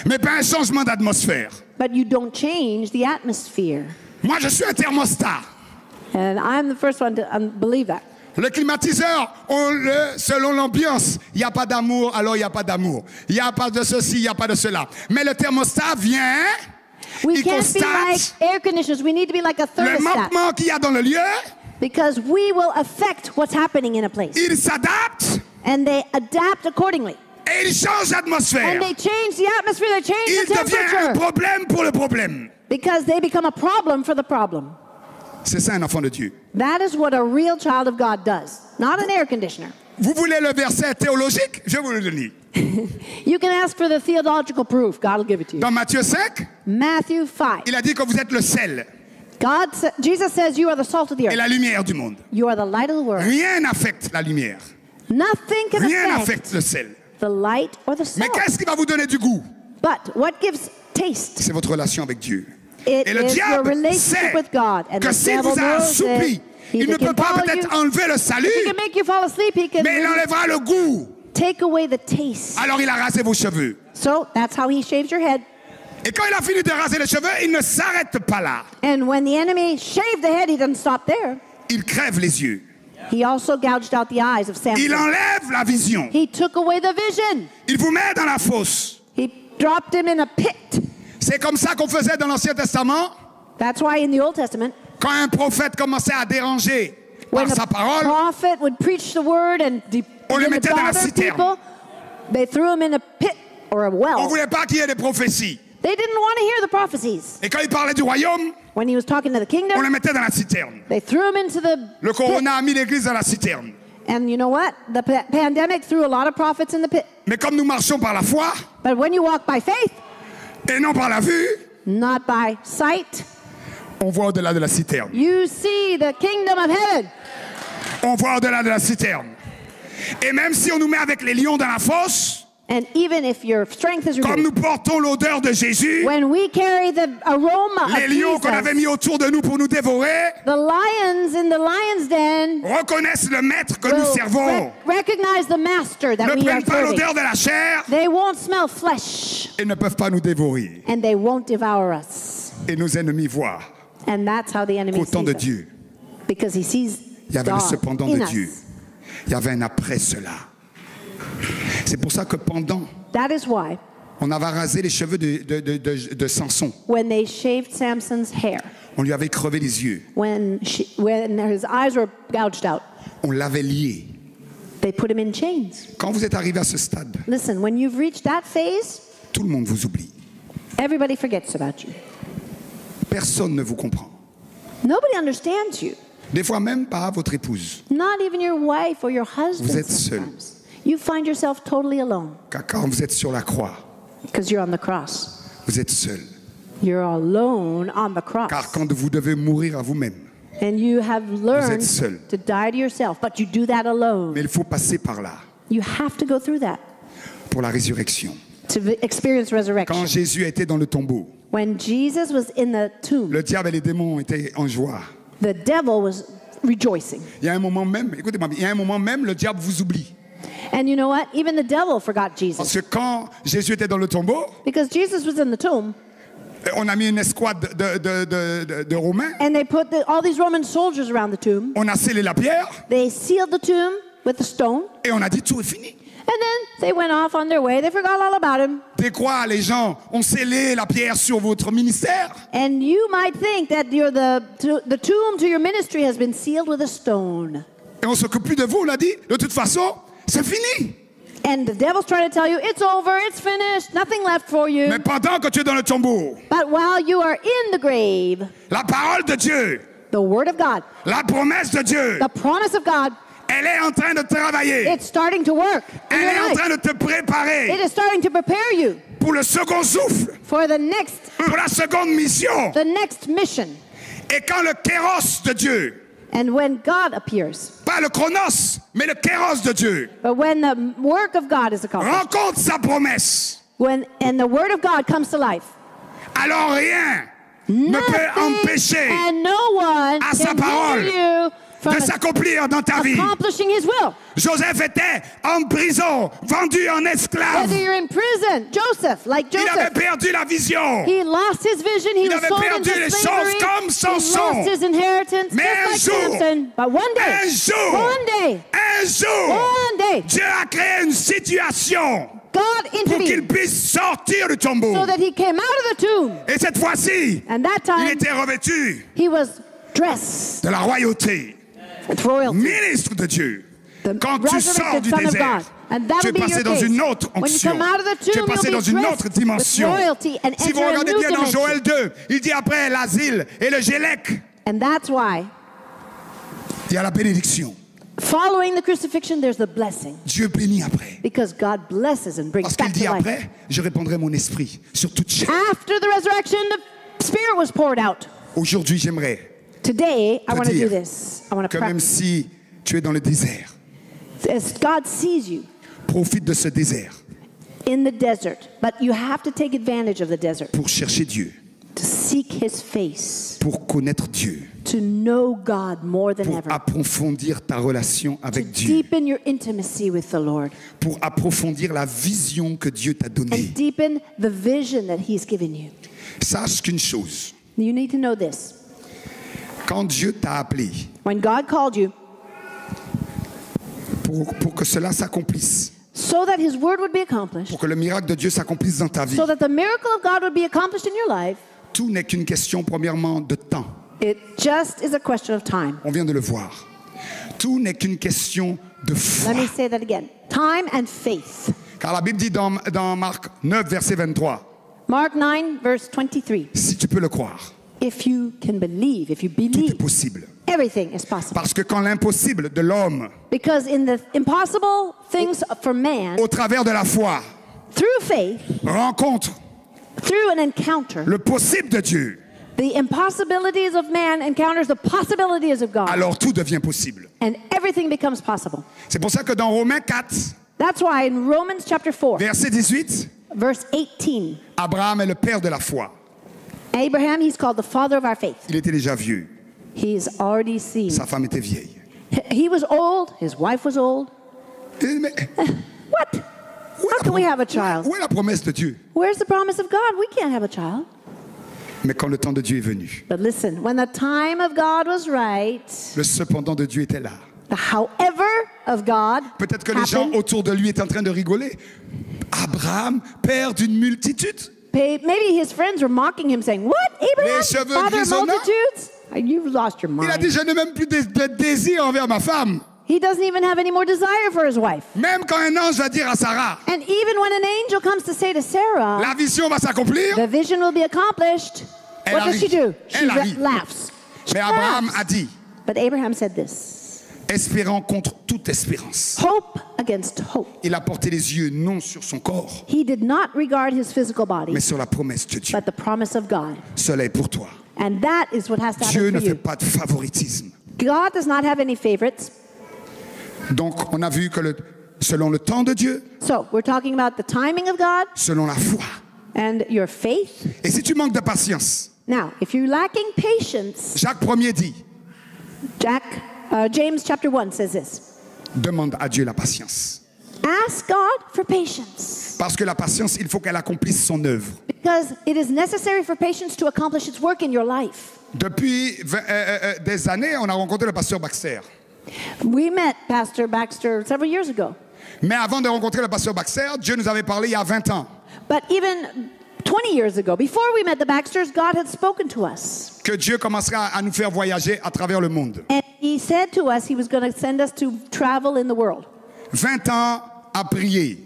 Mais pas un changement d'atmosphère. but you don't change the atmosphere. Moi, je suis un thermostat. And I'm the first one to believe that. Le climatiseur, selon l'ambiance, il n'y a pas d'amour, alors il n'y a pas d'amour. Il n'y a pas de ceci, il n'y a pas de cela. Mais le thermostat vient, We il can't be like constate air conditioners. We need to be like a le thermostat, manquement qu'il y a dans le lieu, because we will affect what's happening in a place. il s'adapte And they adapt accordingly. et il change l'atmosphère. And they change the atmosphere, they change Il the devient un temperature, problème pour le problème. because they become a problem for the problem. C'est ça un enfant de Dieu. That is what a real child of God does, not an air conditioner. Vous voulez le verset théologique? Je vais vous le donner. You can ask for the theological proof. God will give it to you. Dans Matthieu 5, Matthew 5. il a dit que vous êtes le sel Jesus says you are the salt of the et earth. la lumière du monde. You are the light of the world. Rien n'affecte la lumière. Nothing can Rien affect n'affecte le sel. the light or the Mais salt. qu'est-ce qui va vous donner du goût? But what gives taste? C'est votre relation avec Dieu. It Et le is your diable relationship sait with God. And que the s'il devil vous a knows assoupli, it. il ne can peut pas follow peut-être you. enlever le He salut, can make you fall asleep. He can mais il really enlèvera le goût. take away the taste. Alors il a rasé vos cheveux. So that's how he shaves your head. Et quand il a fini de raser les cheveux, il ne s'arrête pas là. And when the enemy shaved the head, he doesn't stop there. Il crève les yeux. He also gouged out the eyes of Il Samson. enlève la vision. He took away the vision. Il vous met dans la fosse. He dropped him in a pit. C'est comme ça qu'on faisait dans l'Ancien Testament. That's why in the Old Testament, Quand un prophète commençait à déranger par when a sa parole, prophet would preach the word and on les begin to mettait dans la bother citerne. people, they threw him in a pit or a on ne well. voulait pas qu'il y ait des prophéties. They didn't want to hear the prophecies. Et quand il parlait du royaume, When he was talking to the on kingdom, le mettait dans la citerne. they threw him into the Le pit. corona a mis l'église dans la citerne. And you know what? The pandemic threw a lot of prophets in the pit. Mais comme nous marchons par la foi But when you walk by faith, et non par la vue, not by sight, on voit au-delà de la citerne. you see the kingdom of heaven. On voit au-delà de la citerne. Et même si on nous met avec les lions dans la fosse, And even if your strength is comme removed, nous portons l'odeur de Jésus, when we carry the aroma les of lions qu'on avait mis Jesus, autour de nous pour nous dévorer the lions in the lion's den reconnaissent le maître que nous will servons, recognize the master that ne we are prennent pas serving. l'odeur de la chair They won't smell flesh, et ne peuvent pas nous dévorer. and they won't devour us. Et nos ennemis voient And that's how the enemy qu'au temps sees de us. Dieu, Because he sees il y avait le God cependant in de us. Dieu. Il y avait un après cela. C'est pour ça que pendant, That is why on avait rasé les cheveux de Samson. when they shaved Samson's hair, On lui avait crevé les yeux. when his eyes were gouged out, On l'avait lié. they put him in chains. Quand vous êtes arrivé à ce stade, Listen, when you've reached that phase, tout le monde vous oublie. everybody forgets about you. Personne ne vous comprend. Nobody understands you. Des fois même pas votre épouse. Not even your wife or your husband. Vous êtes seul. Sometimes. You find yourself totally alone Car quand vous êtes sur la croix, because you're on the cross. vous êtes seul. You're alone on the Car cross. quand vous devez mourir à vous-même, And you have learned seul. to die to yourself, but you do that alone. mais il faut passer par là You have to go through that pour la résurrection. to experience Quand resurrection. Jésus était dans le tombeau, When Jesus was in the tomb, le diable et les démons étaient en joie. the devil was rejoicing. Il y a un moment même, écoutez-moi, il y a un moment même, le diable vous oublie. And you know what? Even the devil forgot Jesus. Parce que quand Jésus était dans le tombeau, Because Jesus was in the tomb, on a mis une escouade de Romains, and they put all these Roman soldiers around the tomb. on a scellé la pierre They sealed the tomb with a stone, et on a dit tout est fini. and then they went off on their way. They forgot all about him. Dès quoi les gens ont scellé la pierre sur votre ministère? And you might think that the tomb to your ministry has been sealed with a stone. Et on s'occupe plus de vous, on a dit, de toute façon, c'est fini. And the devil's trying to tell you, it's over, it's finished, nothing left for you. Mais pendant que tu es dans le tombeau, But while you are in the grave, la parole de Dieu, the word of God, la promesse de Dieu, the promise of God, elle est en train de travailler. it's starting to work in Elle est your en life. train de te It préparer is starting to prepare you pour le second souffle, for the next pour la act, seconde mission. the next mission. Et quand le kéros de Dieu, And when God appears, pas le chronos, mais le kéros de Dieu, but when the work of God is accomplished, rencontre sa promesse, and the word of God comes to life, alors rien ne peut nothing empêcher and no one à sa can parole hinder you from de s'accomplir dans ta vie. accomplishing his will. Joseph était en prison, vendu en esclave. Whether you're in prison, Joseph, like Il avait Joseph, perdu la vision. he lost his vision, he Il was avait sold perdu into les slavery, choses comme he Samson. lost his inheritance, Mais un just like jour, Samson. But one day, Dieu a créé une situation God pour qu'il intervened puisse sortir du tombeau. so that he came out of the tomb. Et cette fois-ci, And that il time, était revêtu he was dressed de la royauté, with royalty. ministre de Dieu. The Quand tu sors resurrected du Son of désert, God. And that tu es will be passé your dans case. une autre When you onction. come out of the Tu es tomb, passé you'll dans be une dressed autre with dimension. royalty and Si vous enter a regardez new bien dans dimension. Joël 2, il dit après l'asile et le Gélec, And that's why, il y a la bénédiction. following the crucifixion, there's the blessing. Dieu bénit après. Because God blesses and brings Parce qu'il back dit to life. après, je répandrai mon esprit sur toute chair. After the resurrection, the Spirit was poured out. Aujourd'hui, j'aimerais Today, I Te want to dire do this. I want to que même practice. si tu es dans le désert, As God sees you profite de ce désert in the desert, but you have to take advantage of the desert pour chercher Dieu, to seek His face, pour connaître Dieu, to know God more than pour ever, approfondir ta relation to avec Dieu, deepen your intimacy with the Lord, pour approfondir la vision que Dieu t'a donnée. and deepen the vision that He's given you. Sache qu'une chose, You need to know this. quand Dieu t'a appelé When God called you, pour que cela s'accomplisse, so that His word would be accomplished, pour que le miracle de Dieu s'accomplisse dans ta vie, so that the miracle of God would be accomplished in your life, tout n'est qu'une question premièrement de temps. it just is a question of time. On vient de le voir. Tout n'est qu'une question de foi. Let me say that again. Time and faith. Car la Bible dit dans Marc 9, verset 23, Mark 9, verse 23. si tu peux le croire, If you can believe, if you tout est believe, possible. everything is possible. Parce que quand l'impossible de l'homme, Because in the impossible things for man, au travers de la foi, through faith, rencontre through an encounter, le possible de Dieu, the impossibilities of man encounters the possibilities of God. alors tout devient possible. And everything becomes possible. C'est pour ça que dans Romains 4, That's why in Romans chapter 4, verset 18, verse 18, Abraham est le père de la foi. Abraham, he's called the father of our faith. Il était déjà vieux. He's already seen. Sa femme était vieille. He was old, his wife was old. Mais What? How can we have a child? où est la promesse de Dieu? Where's the promise of God? We can't have a child. Mais quand le temps de Dieu est venu, But listen, when the time of God was right, le cependant de Dieu était là. the however of God Peut-être que les gens happened. autour de lui étaient en train de rigoler. Abraham, père d'une multitude. Maybe his friends were mocking him, saying, "What, Abraham, Les cheveux father of grisonnants? multitudes? You've lost your Il a dit, mind." je n'ai même plus de désir envers ma femme. He doesn't even have any more desire for his wife. Même quand un ange va dire à Sarah, And even when an angel comes to say to Sarah, la vision va s'accomplir, the vision will be accomplished, Elle what does she do? She Elle arrive. laughs. She mais Abraham laughs. a dit, But Abraham said this, espérant contre toute espérance. hope against hope. Il a porté les yeux non sur son corps, He did not regard his physical body, mais sur la promesse de Dieu. but the promise of God. Cela est pour toi. And that is what has to Dieu happen ne for fait you. pas de favoritisme. God does not have any favorites. Donc, on a vu que selon le temps de Dieu, So we're talking about the timing of God selon la foi. and your faith. Et si tu manques de patience, Now, if you're lacking patience, Jacques 1er dit, James chapter 1 says this. demande à Dieu la patience. Ask God for patience, Parce que la patience, il faut qu'elle accomplisse son œuvre. because it is necessary for patience to accomplish its work in your life. Depuis des années, on a rencontré le pasteur Baxter. We met Pastor Baxter several years ago, Mais avant de rencontrer le pasteur Baxter, Dieu nous avait parlé il y a 20 ans but even 20 years ago, before we met the Baxters, God had spoken to us. que Dieu commencera à nous faire voyager à travers le monde. And He said to us He was going to send us to travel in the world. 20 ans à prier.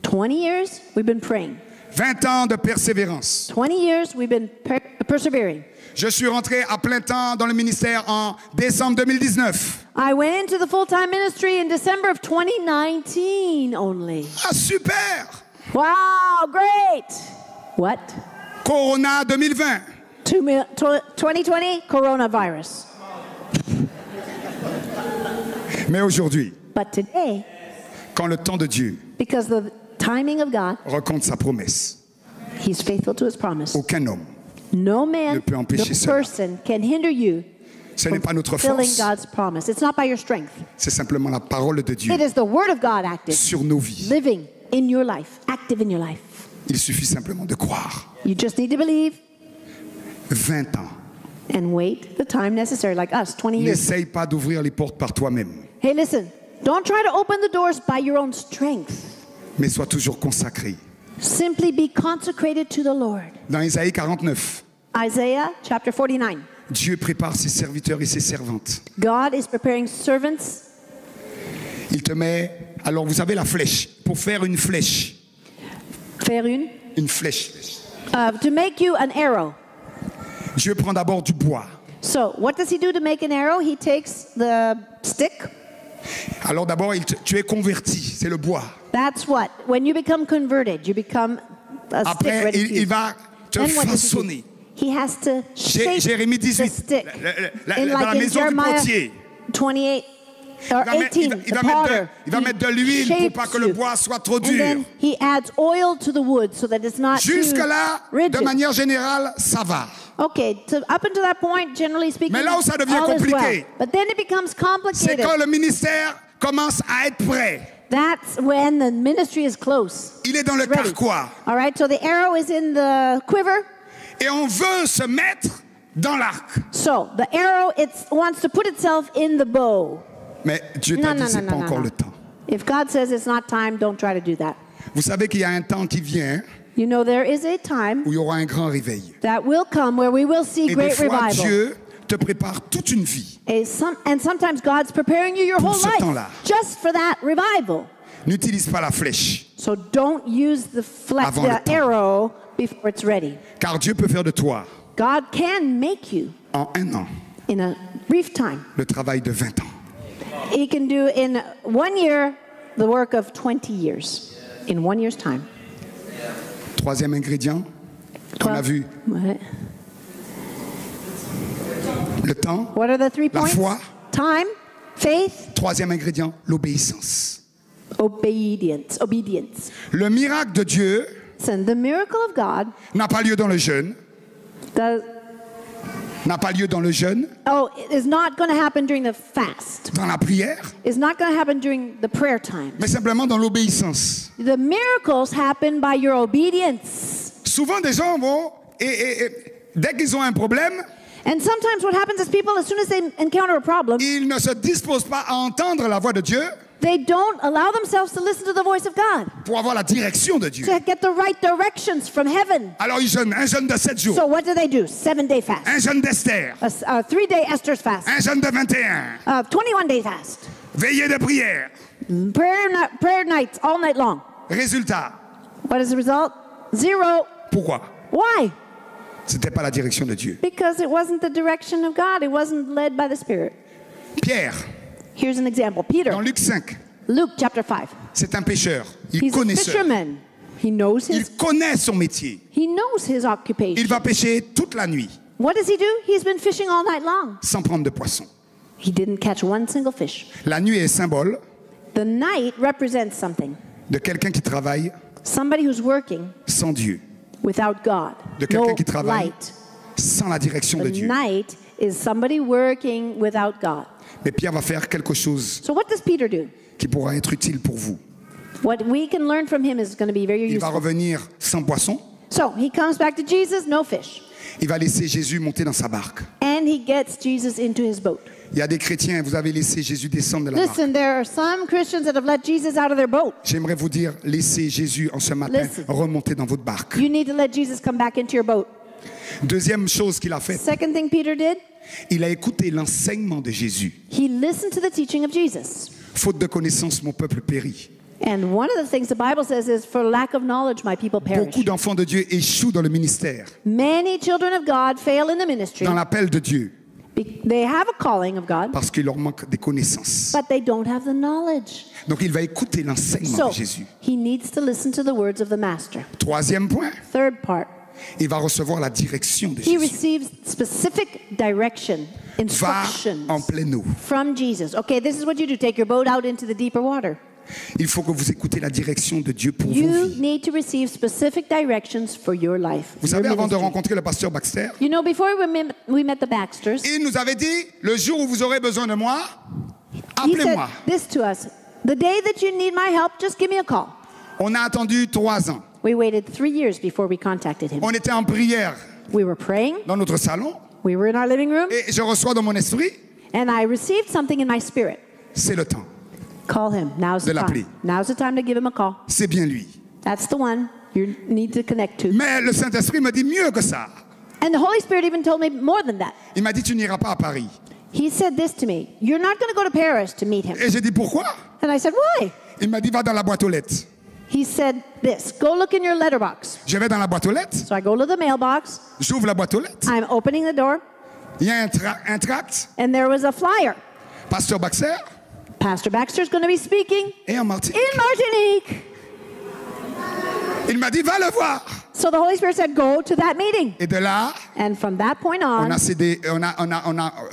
20 years, we've been praying. 20 ans de persévérance. 20 years, we've been persevering. Je suis rentré à plein temps dans le ministère en décembre 2019. I went into the full-time ministry in December of 2019 only. Ah, super! Wow, great! What? Corona 2020. 2020, coronavirus. Mais aujourd'hui, But today, quand le temps de Dieu because the timing of God, raconte sa promesse, He's faithful to His promise. aucun homme, No man, ne peut empêcher no cela. person can hinder you ce n'est pas notre fulfilling force, God's promise. It's not by your strength. c'est simplement la parole de Dieu It is the Word of God active, sur nos vies. living in your life, active in your life. Il suffit simplement de croire. You just need to believe 20 ans. and wait the time necessary, like us, 20 years. N'essaye pas d'ouvrir les portes par toi-même, Hey, listen, don't try to open the doors by your own strength. mais sois toujours consacré. Simply be consecrated to the Lord. Dans Isaïe 49, Isaiah chapter 49. Dieu prépare ses serviteurs et ses servantes. God is preparing servants. Il te met, alors vous avez la flèche, pour faire une flèche. Faire Une flèche. to make you an arrow. Dieu prend d'abord du bois. So, what does he do to make an arrow? He takes the stick. Alors d'abord, tu es converti, c'est le bois. That's what. When you become converted, you become a stick Après, ready to il use. va te Then what does he do? façonner. He has to shape Jérémie the 18, stick. dans la maison du potier. 28 or 18, the potter. Il va mettre de l'huile pour shapes pas que le you. bois soit trop And dur. then he adds oil to the wood so that it's not too Jusque-là, de rigid. manière générale, ça va. Okay, up until that point, generally speaking, Mais là où ça devient all is compliqué, well. But then it becomes C'est complicated. quand le ministère commence à être prêt. That's when the ministry is close. Il est dans le Ready. carquois. All right, so the arrow is in the quiver. Et on veut se mettre dans l'arc. So the arrow wants to put itself in the bow. Mais Dieu t'a dit, c'est pas encore le temps. If God says it's not time, don't try to do that. Vous savez qu'il y a un temps qui vient You know, there is a time où il y aura un grand réveil. that will come where we will see Et des great fois, revival. Dieu te prépare toute une vie. And sometimes God's preparing you your Pour whole ce life temps-là. just for that revival. N'utilise pas la flèche, So don't use Avant le the temps. arrow before it's ready. car Dieu peut faire de toi, God can make you en un an, in a brief time. le travail de 20 ans. He can do in 1 year the work of 20 years. In 1 year's time. Troisième ingrédient, on a vu What? le temps. What are the 3 La points? foi. Time, faith, Troisième ingrédient, l'obéissance. obedience. Obedience. Le miracle de Dieu Listen, the miracle of God n'a pas lieu dans le jeûne, does, n'a pas lieu dans le jeûne, it is not going to happen during the fast. dans la prière, It's not going to happen during the prayer time. mais simplement dans l'obéissance. The miracles happen by your obedience. Souvent, des gens vont, et dès qu'ils ont un problème, And sometimes what happens is people, as soon as they encounter a problem, ils ne se disposent pas à entendre la voix de Dieu they don't allow themselves to listen to the voice of God, pour avoir la direction de Dieu. to get the right directions from heaven. Alors ils jeûnent, un jeûne de 7 jours, So what do? 7-day fast. un jeûne d'Esther, A 3-day Esther's fast. un jeûne de 21, 21-day fast. veillée de prière. Prayer nights all night long. Résultat, What is the result? 0. pourquoi? Why? C'était pas la direction de Dieu. Because it wasn't the direction of God. It wasn't led by the Spirit. Pierre, Here's an example. Peter, dans Luc 5, Luke chapter 5. c'est un pêcheur. Il He's a connaît ça. fisherman. He knows Il his connaît son métier. occupation. Il va pêcher toute la nuit What does he do? He's been fishing all night long. sans prendre de poisson. He didn't catch one single fish. La nuit est symbole The night represents something. de quelqu'un qui travaille Somebody who's working sans Dieu, without God. de quelqu'un No qui travaille light. sans la direction de The Dieu. night is somebody working without God. Mais Pierre va faire quelque chose So what does Peter do? qui pourra être utile pour vous. What we can learn from him is going to be very Il va useful. revenir sans poisson. So he comes back to Jesus, no fish. Il va laisser Jésus monter dans sa barque. And he gets Jesus into his boat. Il y a des chrétiens, vous avez laissé Jésus descendre de la barque. Listen, there are some Christians that have let Jesus out of their boat. J'aimerais vous dire, laissez Jésus en ce matin Listen. remonter dans votre barque. You need to let Jesus come back into your boat. Deuxième chose qu'il a faite, Second thing Peter did, il a écouté l'enseignement de Jésus. he listened to the teaching of Jesus. Faute de connaissance, mon peuple périt. And one of the things the Bible says is, for lack of knowledge, my people perish. Beaucoup d'enfants de Dieu échouent dans le ministère, Many children of God fail in the ministry. dans l'appel de Dieu, They have a calling of God, parce qu'il leur manque des connaissances. but they don't have the knowledge. Donc il va écouter l'enseignement So de Jésus. he needs to listen to the words of the Master. Troisième point, Third part, il va recevoir la direction de he Jésus. receives specific direction, Va instructions en pleine eau. from Jesus. Okay, this is what you do. Take your boat out into the deeper water. Il faut que vous écoutez la direction de Dieu pour vos You vies. need to receive specific directions for your life. Vous your savez, avant de ministry. rencontrer le pasteur Baxter, You know, before we met the Baxters, il nous avait dit, le jour où vous aurez besoin de moi, he said appelez-moi. this to us. The day that you need my help, just give me a call. On a attendu 3 ans. We waited 3 years before we contacted him. On était en prière We were praying. dans notre salon We were in our living room. et je reçois dans mon esprit, And I received something in my spirit. c'est le temps. Call him. Now's the De l'appeler. time. Now's the time to give him a call. C'est bien lui. That's the one you need to connect to. Mais le Saint-Esprit me dit mieux que ça. And the Holy Spirit even told me more than that. Il m'a dit, tu n'iras pas à Paris. He said this to me. You're not going to go to Paris to meet him. Et j'ai dit, pourquoi? And I said, why? Il m'a dit, va dans la boîte aux lettres. He said this. Go look in your letterbox. Je vais dans la boîte aux lettres, So I go to the mailbox. j'ouvre la boîte aux lettres. I'm opening the door. Il y a un tract, And there was a flyer. pasteur Baxter, Pastor Baxter's going to be speaking et en Martinique. in Martinique. Il m'a dit, va le voir. So the Holy Spirit said, go to that meeting. Et de là, And from that point on on, a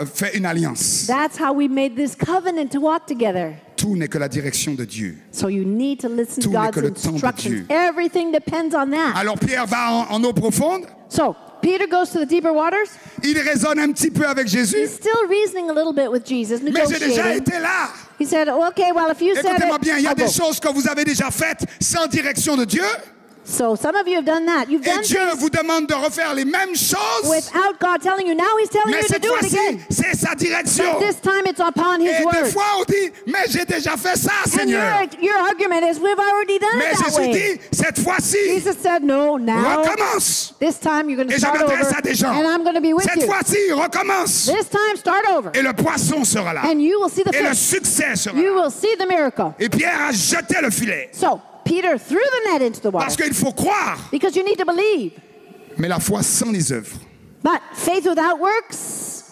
fait une alliance. that's how we made this covenant to walk together. Tout n'est que la direction de Dieu. So you need to listen to Tout n'est God's que le temps de instructions. Dieu. Everything depends on that. Alors Pierre va en eau profonde. So Peter goes to the deeper waters. Il raisonne un petit peu avec He's Jésus. still reasoning a little bit with Jesus, Mais j'ai déjà negotiating. été là. He said, okay, well, if you said Écoutez-moi it, bien, il y a I'll des go. choses que vous avez déjà faites sans direction de Dieu. So some of you have done that. You've Et done Dieu things vous demande de refaire les mêmes choses. without God telling you. Now he's telling Mais you to cette do it fois-ci, again. c'est sa direction. But this time it's upon his Et des word. fois, on dit, mais j'ai déjà fait ça, And Seigneur. your argument is, we've already done Mais it that Jésus way. dit, cette fois-ci, Jesus said, no, now, recommence. this time you're going to Et je start over, m'adresse à des gens. and I'm going to be with Cette you. fois-ci, recommence. This time, start over. Et le poisson sera là. And you will see the Et le fish. succès sera You là. will see the miracle. Et Pierre a jeté le filet. So, Peter threw the net into the Parce water qu'il faut croire. because you need to believe. Mais la foi sans les œuvres But faith without works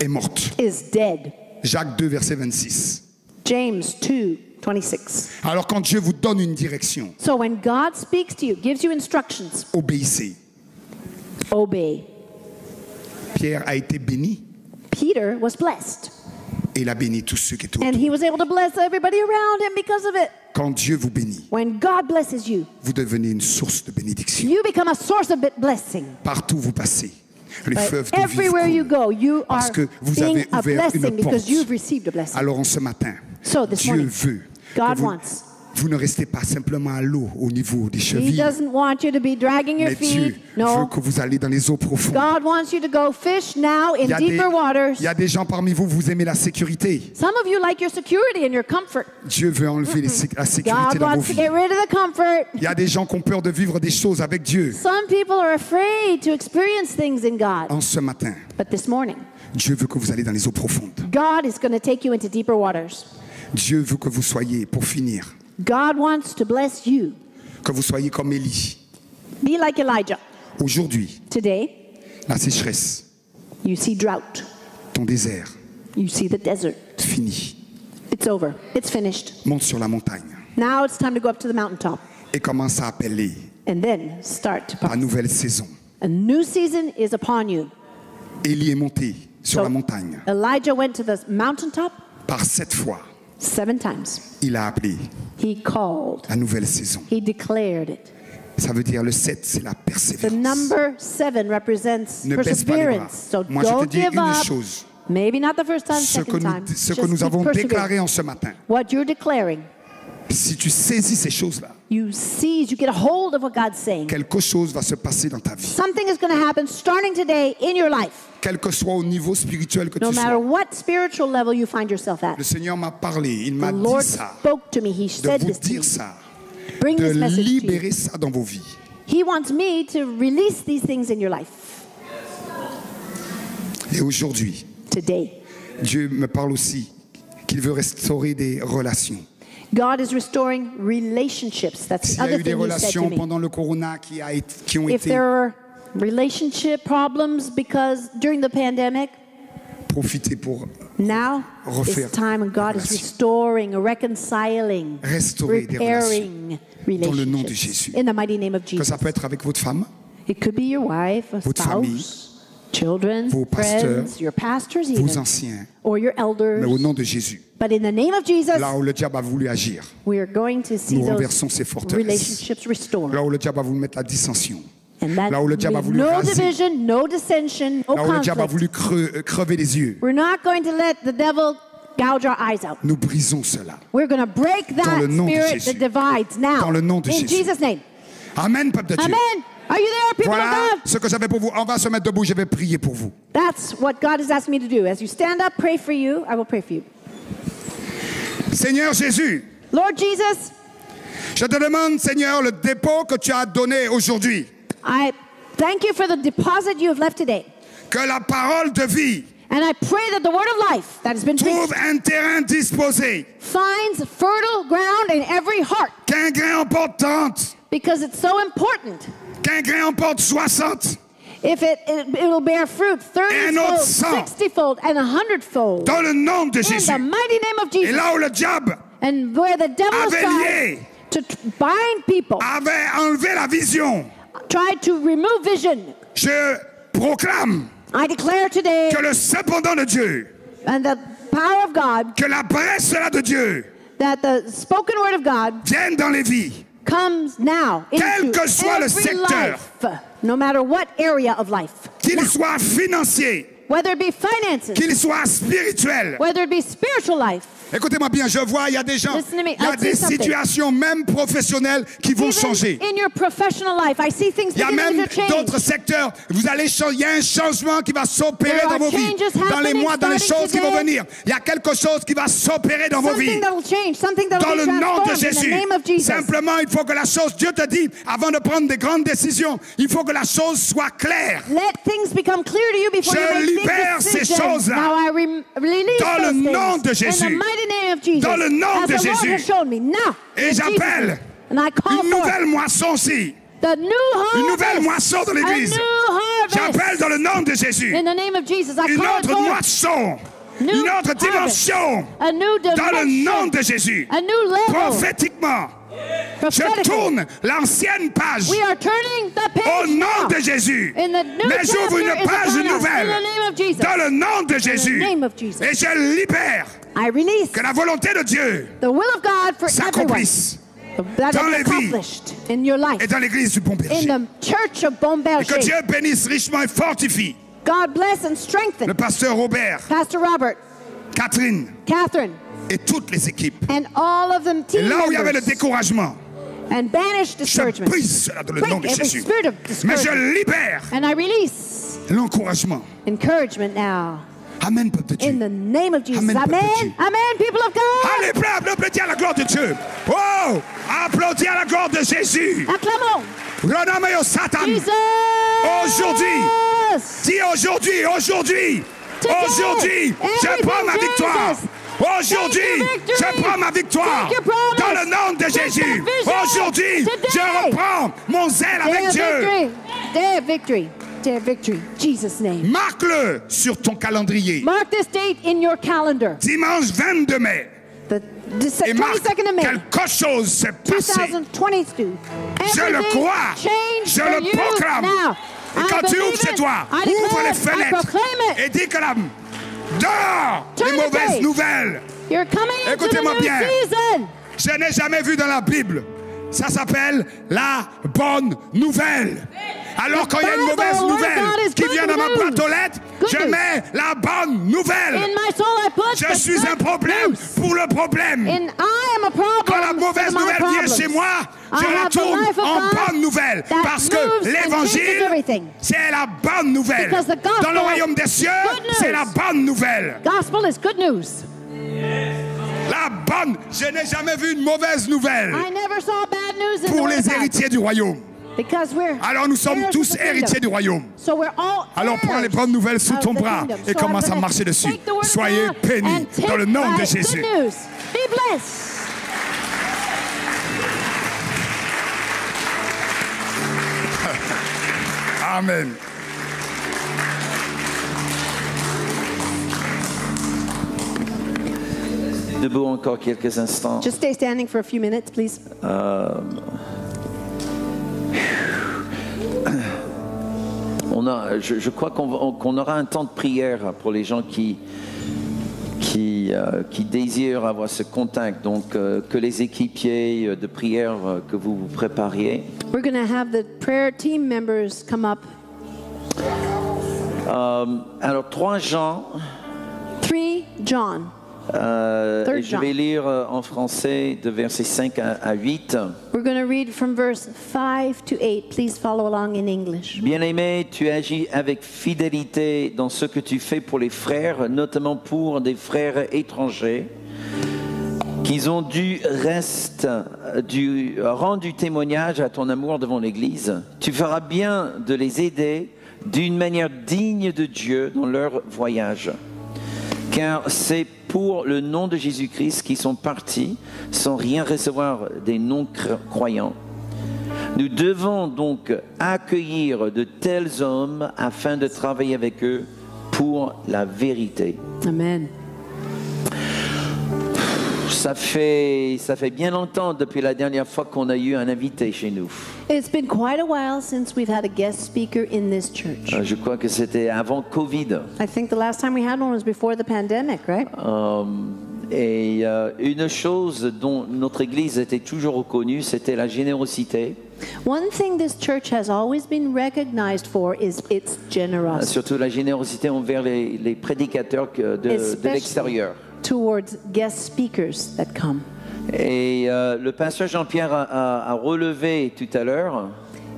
est morte. is dead. Jacques 2, verset 26. James 2:26. Alors quand Dieu vous donne une direction, So when God speaks to you, gives you instructions, obéissez. obey. Pierre a été béni Peter was blessed. et il a béni tous ceux qui étaient And autour. he was able to bless everybody around him because of it. Quand Dieu vous bénit, When God blesses you, vous devenez une source de bénédiction. you become a source of blessing. Partout où vous passez, les But fleuves de vie everywhere you coulent. go, you Parce are que vous being avez a ouvert blessing une because porte. you've received a blessing. Alors en ce matin, So this Dieu morning, veut God que vous, wants. vous ne restez pas simplement à l'eau au niveau des He chevilles, doesn't want you to be dragging your mais Dieu feet. veut No. que vous allez dans les eaux profondes. God wants you to go fish now in Il y a deeper waters. il y a des gens parmi vous, vous aimez la sécurité. Some of you like your security and your comfort. Dieu veut enlever la sécurité God dans vos wants to vies. get rid of the comfort. Il y a des gens qui ont peur de vivre des choses avec Dieu. Some people are afraid to experience things in God. En ce matin, But this morning, Dieu veut que vous allez dans les eaux profondes. God is going to take you into deeper waters. Dieu veut que vous soyez, pour finir, God wants to bless you. que vous soyez comme Élie. Be like Elijah. Aujourd'hui, Today, la sécheresse, you see drought. ton désert, You see the desert. fini. It's over. It's finished. Monte sur la montagne Now it's time to go up to the mountaintop et commence à appeler and then start to la pass. nouvelle saison. A new season is upon you. Élie est monté sur So, la montagne. Elijah went to the mountaintop Par 7 fois, 7 times. il a appelé He called. la nouvelle saison. He declared it. Ça veut dire le 7, c'est la The persévérance. number 7 represents Ne baisse pas les bras. perseverance. So Moi, je te don't dis give une up. chose. Maybe not the first time, Ce que second time. ce que Just nous keep avons persevering. déclaré en ce matin, What you're declaring, si tu saisis ces choses-là, you seize, you get a hold of what God's saying. quelque chose va se passer dans ta vie. Something is going to happen starting today in your life, Quel que soit au niveau spirituel que no tu matter sois. what spiritual level you find yourself at. Le Seigneur m'a parlé, il The m'a dit Lord ça, spoke to me. He de said vous this to me. dire ça, Bring de this message to you. libérer ça dans vos vies. He wants me to release these things in your life Et aujourd'hui, today. Dieu me parle aussi qu'il veut restaurer des relations. God is restoring relationships. That's S'il the y a other eu des thing he said to relations me. pendant le corona qui ont If été there are relationship problems because during the pandemic, profitées pour now refaire it's time when God is des relations. restoring, reconciling, Restaurer des repairing Dans le nom de relationships. Jésus. In the mighty name of Que Jesus. ça peut être avec votre femme, It could be your wife, a votre spouse, famille, children, vos pasteurs, friends, your pastors vos even, anciens, or your elders. mais au nom de Jésus. But in the name of Jesus, Là où le diable a voulu agir, we are going to see nous those renversons ces forteresses. relationships restored. Là où le diable a voulu mettre la dissension, And that là où le diable a voulu no raser, division, no dissension, no là où le diable a conflict. voulu crever les yeux, We're not going to let the devil gouge our eyes out. nous brisons cela. We're going to break Dans that le nom de spirit Jésus. that divides now. Dans le nom de in Jésus. Jesus' name. Amen, peuple de Dieu. Amen. Are you there, people Voilà of God? ce que j'avais pour vous. On va se mettre debout, je vais prier pour vous. That's what God has asked me to do. As you stand up, pray for you. I will pray for you. Seigneur Jésus, Lord Jesus, je te demande, Seigneur, le dépôt que tu as donné aujourd'hui, I thank you for the deposit you have left today. que la parole de vie And I pray that the word of life that has been trouve preached un terrain disposé, finds fertile ground in every heart, qu'un grain en porte 30, because it's so important. qu'un grain en porte 60, If it will bear fruit Un autre 30-fold, 100. 60-fold, and 100-fold. dans le nom de In Jésus. the mighty name of Et Jesus. là où le diable And where the devil has avait tried lié, to bind people, avait enlevé la vision, tried to remove vision, je proclame I declare today, que le cependant de Dieu, and the power of God, que la presse là de Dieu that the spoken word of God vienne dans les vies, comes now Quel into que soit le every secteur. life, no matter what area of life, qu'il Now, soit financier, whether it be finances, qu'il soit spirituel. whether it be spiritual life. Écoutez-moi bien, je vois, il y a des gens, Listen to me, il y a I des see something. situations même professionnelles qui vont Even changer. in your professional life, I see things Il y a beginning même to change. d'autres secteurs. Il y a un changement qui va s'opérer There dans are vos vies, changes dans les happening mois, dans les starting choses qui vont today. venir. Il y a quelque chose qui va s'opérer dans vos vies. Something that will change, something that Dans will le be nom de transformed in the Jésus. name of Jesus. Simplement, il faut que la chose, Dieu te dit, avant de prendre des grandes décisions, il faut que la chose soit claire. Let things become clear to you before Je you make libère big ces decisions. choses-là. Now I release Dans le those nom things. de Jésus. In the mighty name of Jesus. Dans le nom As de the Lord Jésus. has shown me. Now, Et in Jesus' j'appelle name. And I call une forth nouvelle moisson aussi. the new harvest. Une nouvelle moisson dans l'église. A new harvest. J'appelle dans le nom de Jésus. In the name of Jesus, I Une call autre forth moisson. new Une autre harvest. dimension. A new Dans le dimension. nom de Jésus. A new level. Prophétiquement. Je Prophetically. tourne l'ancienne page We are turning the au page nom now. de Jésus. In the new Mais j'ouvre chapter une is page upon us. nouvelle. In the name of Jesus. Dans le nom de In the Jésus. name of Jesus. Et je libère I release que la volonté de Dieu the will of God for everyone. s'accomplisse That dans is les vies. accomplished in your life. et dans l'église du Bon In Berger. the church of Et que Bomberger. Dieu bénisse richement et fortifie God bless and le strengthen pasteur Robert, Pastor Robert, Catherine Catherine, et toutes les équipes. and all of them Et team là où il y avait le members, découragement, and banish je discouragement. brise cela dans le nom Break de every Jésus. spirit of Mais je discouragement. libère And I release l'encouragement. encouragement now. Amen, peuple de In Dieu. the name of Jesus. Amen, Amen. peuple de Dieu. Amen, people of God. Allez, applaudis à la gloire de Dieu. Oh, applaudis à la gloire de Jésus. Acclamons. Renameo Satan. Jesus. Aujourd'hui. Dis aujourd'hui, Today, je prends ma everything victoire. Jesus. Aujourd'hui, Take your victory. je prends ma victoire. Take your promise. Dans le nom de Take Jésus. that vision. Aujourd'hui, Today. je reprends mon zèle Day avec of Dieu. victory. Day of victory. Day of victory. Jesus' name. Marque-le sur ton calendrier. Mark this date in your calendar. Dimanche 22 mai. The Et marque 22nd of May, quelque chose s'est passé. 2022. Je le Everything crois. changed Je for le you proclame. now. Et I quand tu believe ouvres chez it. toi, I ouvre declare les it. I fenêtres proclaim it. et dis que la dehors Turn les the mauvaises page. nouvelles. You're coming into the Écoutez-moi new bien. season. Je n'ai jamais vu dans la Bible. Ça s'appelle la bonne nouvelle. Alors quand il y a une Bible, mauvaise the word of nouvelle God is qui good vient dans ma news. boîte aux lettres, Good je news. mets la bonne nouvelle. In my soul I put Je the suis un good problème news. pour le problème. And I am a problem Quand la mauvaise for my nouvelle vient problems. chez moi, je I la have the tourne life of en God bonne nouvelle. that Parce que moves and changes l'évangile, everything. c'est la bonne nouvelle. Because the gospel, Dans le royaume des cieux, good news. c'est la bonne nouvelle. Gospel is good news. La bonne. Je n'ai jamais vu une mauvaise nouvelle I never saw bad news in pour the les word of God. héritiers du royaume. Because we're Alors nous sommes heirs of tous the kingdom. héritiers du royaume. So we're all Alors prends les heirs bonnes nouvelles sous of ton the bras kingdom. et So commence I'm à gonna marcher dessus. take the word of Soyez God bénis and take dans le nom de my Jésus. good news. Be blessed. Amen. Debout encore quelques instants. Just stay standing for a few minutes, please. Je crois qu'on aura un temps de prière pour les gens qui désirent avoir ce contact. Donc, que les équipiers de prière que vous vous prépariez. We're going to have the prayer team members come up. Alors, 3 Jean. 3 John. Et je vais lire en français de versets 5 à 8. We're going to read from verse 5 to 8. Please follow along in English. Bien-aimé, tu agis avec fidélité dans ce que tu fais pour les frères, notamment pour des frères étrangers, qu'ils ont rendu témoignage à ton amour devant l'Église. Tu feras bien de les aider d'une manière digne de Dieu dans leur voyage. Car c'est pour le nom de Jésus-Christ qu'ils sont partis sans rien recevoir des non-croyants. Nous devons donc accueillir de tels hommes afin de travailler avec eux pour la vérité. Amen. Ça fait bien longtemps depuis la dernière fois qu'on a eu un invité chez nous. It's been quite a while since we've had a guest speaker in this church. Je crois que c'était avant Covid. I think the last time we had one was before the pandemic, right? Et une chose dont notre Église était toujours reconnue, c'était la générosité. One thing this church has always been recognized for is its generosity. Surtout la générosité envers les prédicateurs de l'extérieur. Towards guest speakers that come. Et le pasteur Jean-Pierre a relevé tout à l'heure.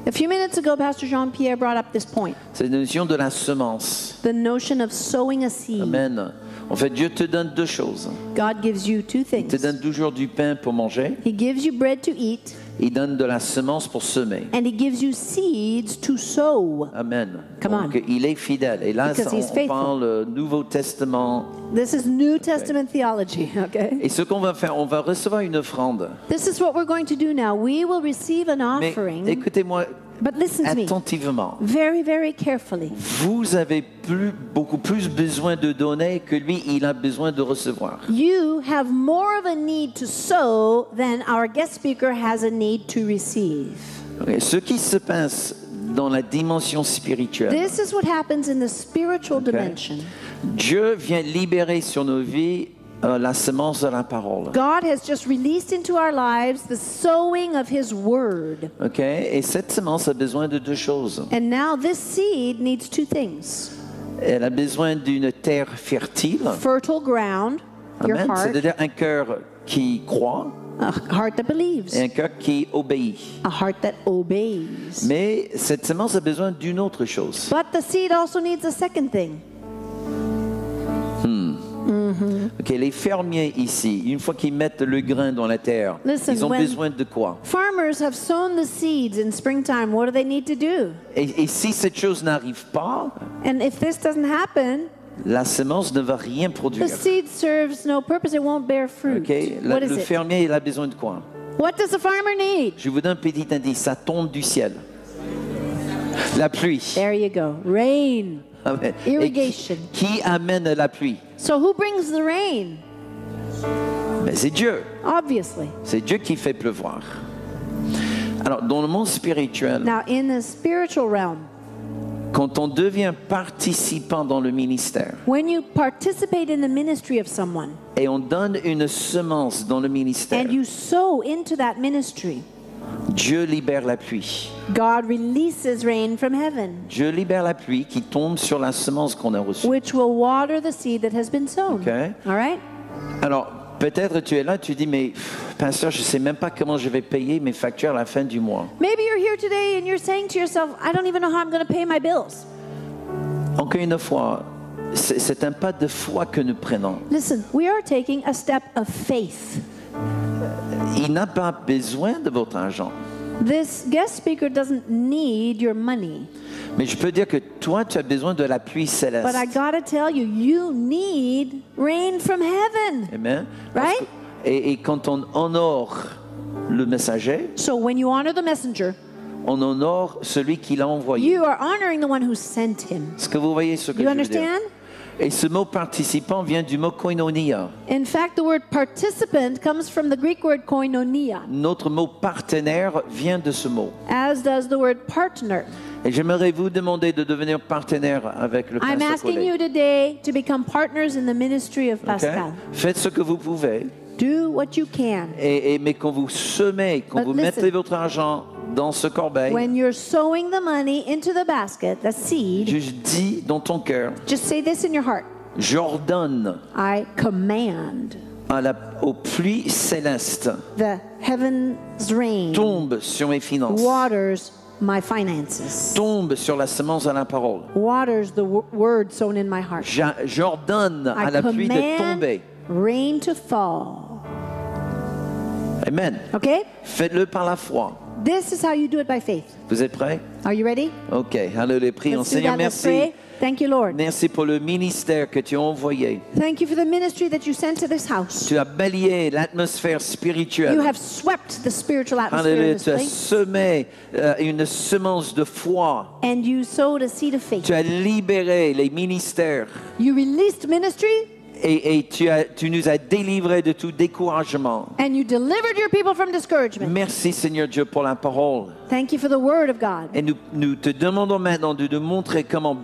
A few minutes ago, Pastor Jean-Pierre brought up this point. C'est la notion de la semence. The notion of sowing a seed. Amen. En fait, Dieu te donne 2 choses. God gives you 2 things. Il te donne toujours du pain pour manger. He gives you bread to eat. Il donne de la semence pour semer. And he gives you seeds to sow. Amen. Donc, il est fidèle. Et là, on parle Nouveau Testament. This is New Testament theology, okay? Et ce qu'on va faire, on va recevoir une offrande. This is what we're going to do now. We will receive an offering. Mais écoutez-moi attentivement. Very, very carefully. Vous avez beaucoup plus besoin de donner que lui, il a besoin de recevoir. You have more of a need to sow than our guest speaker has a need to receive. Okay. Ce qui se passe dans la dimension spirituelle. This is what happens in the spiritual dimension. Dieu vient libérer sur nos vies la semence de la parole. God has just released into our lives the sowing of His word. Okay? Et cette semence a besoin de 2 choses. And now this seed needs 2 things. Elle a besoin d'une terre fertile. Fertile ground, your Amen. heart. C'est-à-dire un cœur qui croit. A heart that believes. Et un cœur qui obéit. A heart that obeys. Mais cette semence a besoin d'une autre chose. But the seed also needs a second thing. Okay, les fermiers ici, une fois qu'ils mettent le grain dans la terre, Listen, ils ont besoin de quoi? Farmers have sown the seeds in springtime. What do they need to do? Et si cette chose n'arrive pas, And if this doesn't happen, la semence ne va rien produire. the seed serves no purpose. It won't bear fruit. Okay? What is Le it? fermier, il a besoin de quoi? What does the farmer need? Je vous donne un petit indice, ça tombe du ciel. La pluie. There you go. Rain. Amen. Irrigation. Et qui amène la pluie? So who brings the rain? Mais c'est Dieu. Obviously. C'est Dieu qui fait pleuvoir. Alors, dans le monde spirituel, Now, in the spiritual realm, quand on devient participant dans le ministère when you participate in the ministry of someone et on donne une semence dans le ministère, and you sow into that ministry, Dieu libère la pluie. God releases rain from heaven, Dieu libère la pluie qui tombe sur la semence qu'on a reçue. which will water the seed that has been sown. Okay. All right? Alors, peut-être tu es là, tu dis, mais pasteur, je ne sais même pas comment je vais payer mes factures à la fin du mois. Maybe you're here today and you're saying to yourself, I don't even know how I'm going to pay my bills. Encore une fois, c'est un pas de foi que nous prenons. Listen, we are taking a step of faith. Il n'a pas besoin de votre argent. This guest speaker doesn't need your money. Mais je peux dire que toi, tu as besoin de la pluie céleste. But I gotta tell you, you need rain from heaven. Amen. Right? Et quand on honore le messager, So when you honor the messenger, on honore celui qui l'a envoyé. You are honoring the one who sent him. Est-ce que vous voyez ce que You je veux dire? understand? Et ce mot participant vient du mot koinonia. In fact, the word participant comes from the Greek word koinonia, Notre mot partenaire vient de ce mot. as does the word partner. Et j'aimerais vous demander de devenir partenaire avec le I'm pasteur asking Collet. you today to become partners in the ministry of Ok? Pascal. Faites ce que vous pouvez. Do what you can. Mais quand vous semez, quand But vous listen. mettez votre argent dans ce corbeil, When you're sowing the money into the basket, the seed, juste dis dans ton cœur, just say this in your heart. j'ordonne I command aux pluies célestes, the heavens rain, tombe sur mes finances, waters my finances, tombe sur la semence à la parole. waters the word sown in my heart. J'ordonne à I la pluie de command tomber. rain to fall. Amen. Okay? Faites-le par la foi. This is how you do it by faith. Vous êtes prêts? Are you ready? Ok. Alléluia. Prions. Let's do Seigneur, that. Let's merci. pray. Thank you, Lord. Merci pour le ministère que tu as envoyé. Thank you for the ministry that you sent to this house. Tu as balayé l'atmosphère You spirituelle. have swept the spiritual atmosphere in Alléluia. this Tu as place, semé une semence de foi. and you sowed a seed of faith. Tu as libéré les ministères. You released ministry, Et tu nous as délivrés de tout découragement. and you delivered your people from discouragement. Merci Seigneur Dieu pour la parole. Thank you for the word of God. Et nous te demandons maintenant de nous montrer comment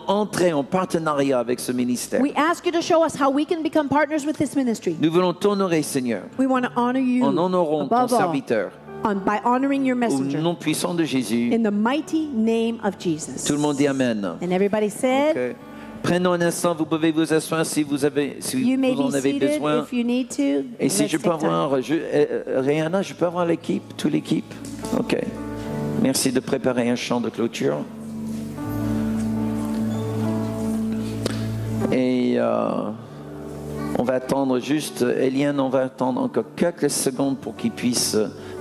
entrer en partenariat avec ce ministère. We ask you to show us how we can become partners with this ministry. Nous voulons t'honorer Seigneur. We want to honor you En honorant ton above all, serviteur. by honoring your Au messenger. nom puissant de Jésus. In the mighty name of Jesus. Tout le monde dit Amen. And everybody said, Ok. Prenons un instant, vous pouvez vous asseoir si vous you may en be avez seated besoin. if you need to. Et si Let's je peux take time. avoir, Rihanna, je peux avoir l'équipe, toute l'équipe? Ok. Merci de préparer un chant de clôture. Et on va attendre juste, Eliane, on va attendre encore quelques secondes pour qu'ils puissent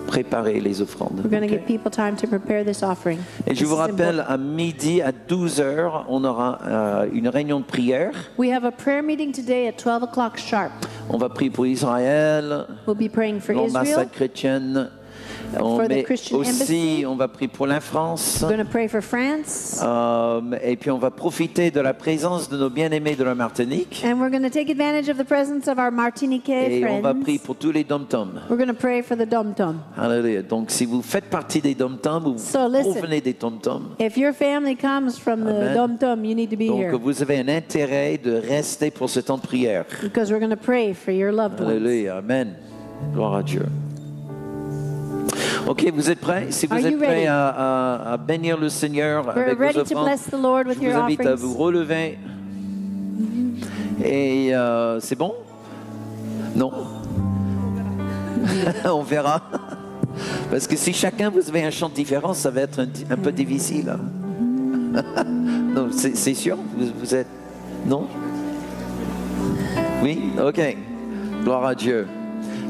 préparer les offrandes. We're going to Ok? give people time to prepare this offering. Et je This vous is rappelle, important. à midi, à 12h, on aura une réunion de prière. We have a prayer meeting today at 12 o'clock sharp. On va prier pour Israël, We'll be praying for Israel. l'ambassade chrétienne. For the Mais Christian aussi, embassy. on va prier pour la France. We're going to pray for France. Et puis, on va profiter de la présence de nos bien-aimés de la Martinique. And we're going to take advantage of the presence of our Martinique Et on va friends. prier pour tous les dom-toms. We're going to pray for the dom-tom. Alléluia. Donc, si vous faites partie des dom-toms, ou So, vous listen. provenez des dom-toms, If your family comes from the Amen. dom-tom, you need to be donc here. vous avez un intérêt de rester pour ce temps de prière. Because we're going to pray for your loved ones. Alléluia. Amen. Gloire à Dieu. Ok, vous êtes prêts? Si vous Are êtes you prêts ready? à bénir le Seigneur We're avec ready vos to offrandes, bless the Lord with je vous your invite à offerings. vous relever. Et c'est bon? Non? On verra. Parce que si chacun vous avez un chant différent, ça va être un peu difficile. Non, c'est sûr? Vous êtes... Non? Oui? Ok. Gloire à Dieu.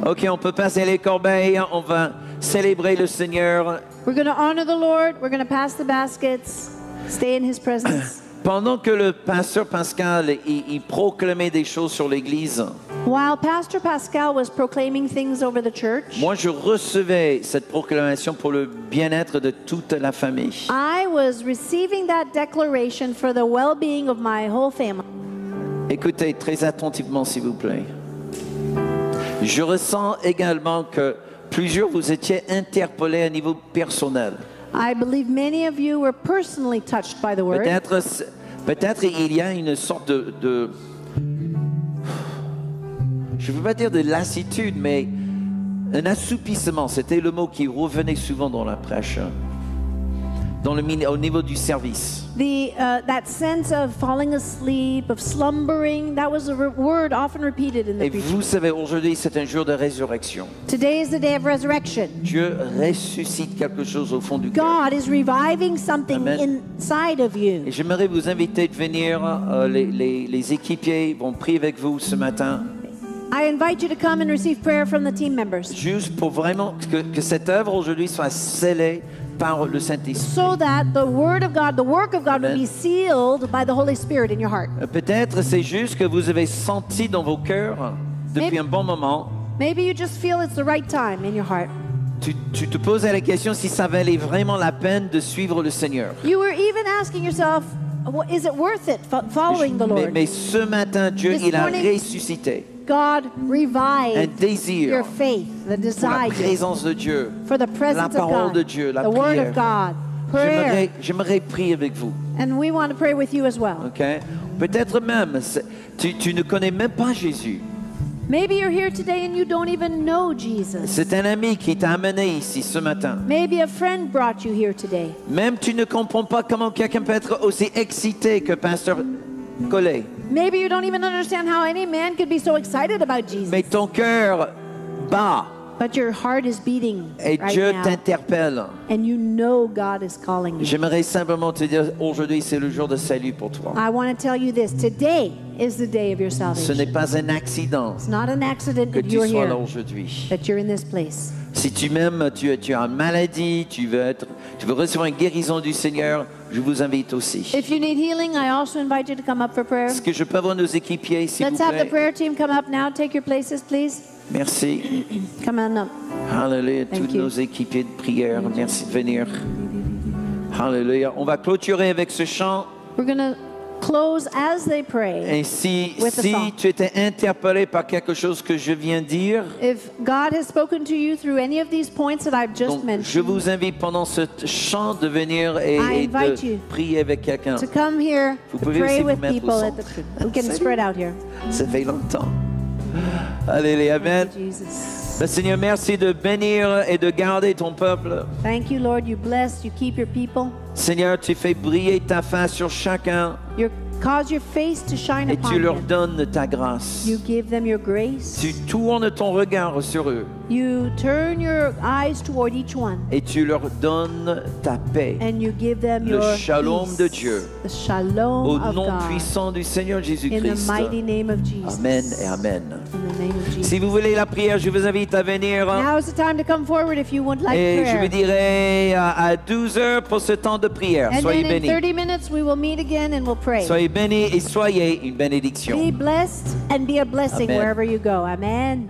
Ok, on peut passer les corbeilles. On va célébrer le Seigneur. We're going to honor the Lord. We're going to pass the baskets. Stay in His presence. Pendant que le pasteur Pascal il proclamait des choses sur l'Église, While Pastor Pascal was proclaiming things over the church, moi je recevais cette proclamation pour le bien-être de toute la famille. I was receiving that declaration for the well-being of my whole family. Écoutez très attentivement s'il vous plaît. Je ressens également que plusieurs vous étiez interpellés à niveau personnel. I believe many of you were personally touched by the word. Peut-être il y a une sorte de je ne veux pas dire de lassitude, mais un assoupissement. C'était le mot qui revenait souvent dans la prêche, au niveau du service. That sense of falling asleep, of slumbering, that was a word often repeated in the Et preaching. vous savez, aujourd'hui, c'est un jour de résurrection. Today is the day of resurrection. Dieu ressuscite quelque chose au fond du cœur. God is reviving something Amen. inside of you. Et j'aimerais vous inviter de venir. Les équipiers vont prier avec vous ce matin. I invite you to come and receive prayer from the team members Juste pour vraiment que cette œuvre aujourd'hui soit scellée par le Saint-Esprit. so that the word of God, the work of God will Amen. be sealed by the Holy Spirit in your heart. Peut-être c'est juste que vous avez senti dans vos cœurs depuis Maybe- un bon moment Maybe you just feel it's the right time in your heart tu te posais la question si ça valait vraiment la peine de suivre le Seigneur. You were even asking yourself, is it worth it following the Lord? Mais ce matin, Dieu, This il a morning, ressuscité God un revived désir your faith, the pour la desire présence de Dieu, for the la presence of parole God, de Dieu, la the Word of prière. God, prayer. J'aimerais prier avec vous. And we want to pray with you as well. Ok? Peut-être même, tu ne connais même pas Jésus. Maybe you're here today and you don't even know Jesus. C'est un ami qui t'a amené ici ce matin. Maybe a friend brought you here today. Même tu ne comprends pas comment quelqu'un peut être aussi excité que Pasteur Collet. Maybe you don't even understand how any man could be so excited about Jesus. Mais ton cœur bat But your heart is beating et right Dieu now. t'interpelle. And you know God is calling you. J'aimerais simplement te dire, aujourd'hui c'est le jour de salut pour toi. I want to tell you this. Today is the day of your Ce salvation. n'est pas un accident It's not an accident que that tu you're sois là here, aujourd'hui. that you're in this place. Si tu m'aimes, tu as une maladie, tu veux recevoir une guérison du Seigneur, je vous invite aussi. If you need healing, I also invite you to come up for prayer. Est-ce que je peux avoir nos équipiers, s'il vous Let's have the plaît? prayer team come up now. Take your places, please. Merci. Come on up. Alléluia, Thank tous you. nos équipiers de prière, merci de venir. Alléluia. On va clôturer avec ce chant. We're going to close as they pray. Et si With the song. tu étais interpellé par quelque chose que je viens de dire, If God has spoken to you through any of these points that I've just donc je mentioned, vous invite pendant ce chant de venir et invite you de prier avec quelqu'un. to come here Vous to pouvez pray aussi vous with mettre au people at centre. the. We can Salut. spread out here. Ça fait longtemps. Alléluia, amen. Thank you, Jesus. Ben, Seigneur, merci de bénir et de garder ton peuple. Thank you, Lord. You bless, you keep your people. Seigneur, tu fais briller ta face sur chacun You cause your face to shine et upon tu leur them. donnes ta grâce. You give them your grace. Tu tournes ton regard sur eux You turn your eyes toward each one. et tu leur donnes ta paix. And you give them Le your shalom peace. de Dieu. The shalom Au of nom God. puissant du Seigneur In the Jésus-Christ. mighty name of Jesus. Amen et amen. In the name of Jesus. Si vous voulez la prière, je vous invite à venir. Now is the time to come forward if you would like Et je prayer. vous dirai à 12 heures pour ce temps de prière. And Soyez then in bénis. 30 minutes we will meet again and we'll pray. Soyez bénis et soyez une bénédiction. Be blessed and be a blessing Amen. wherever you go. Amen.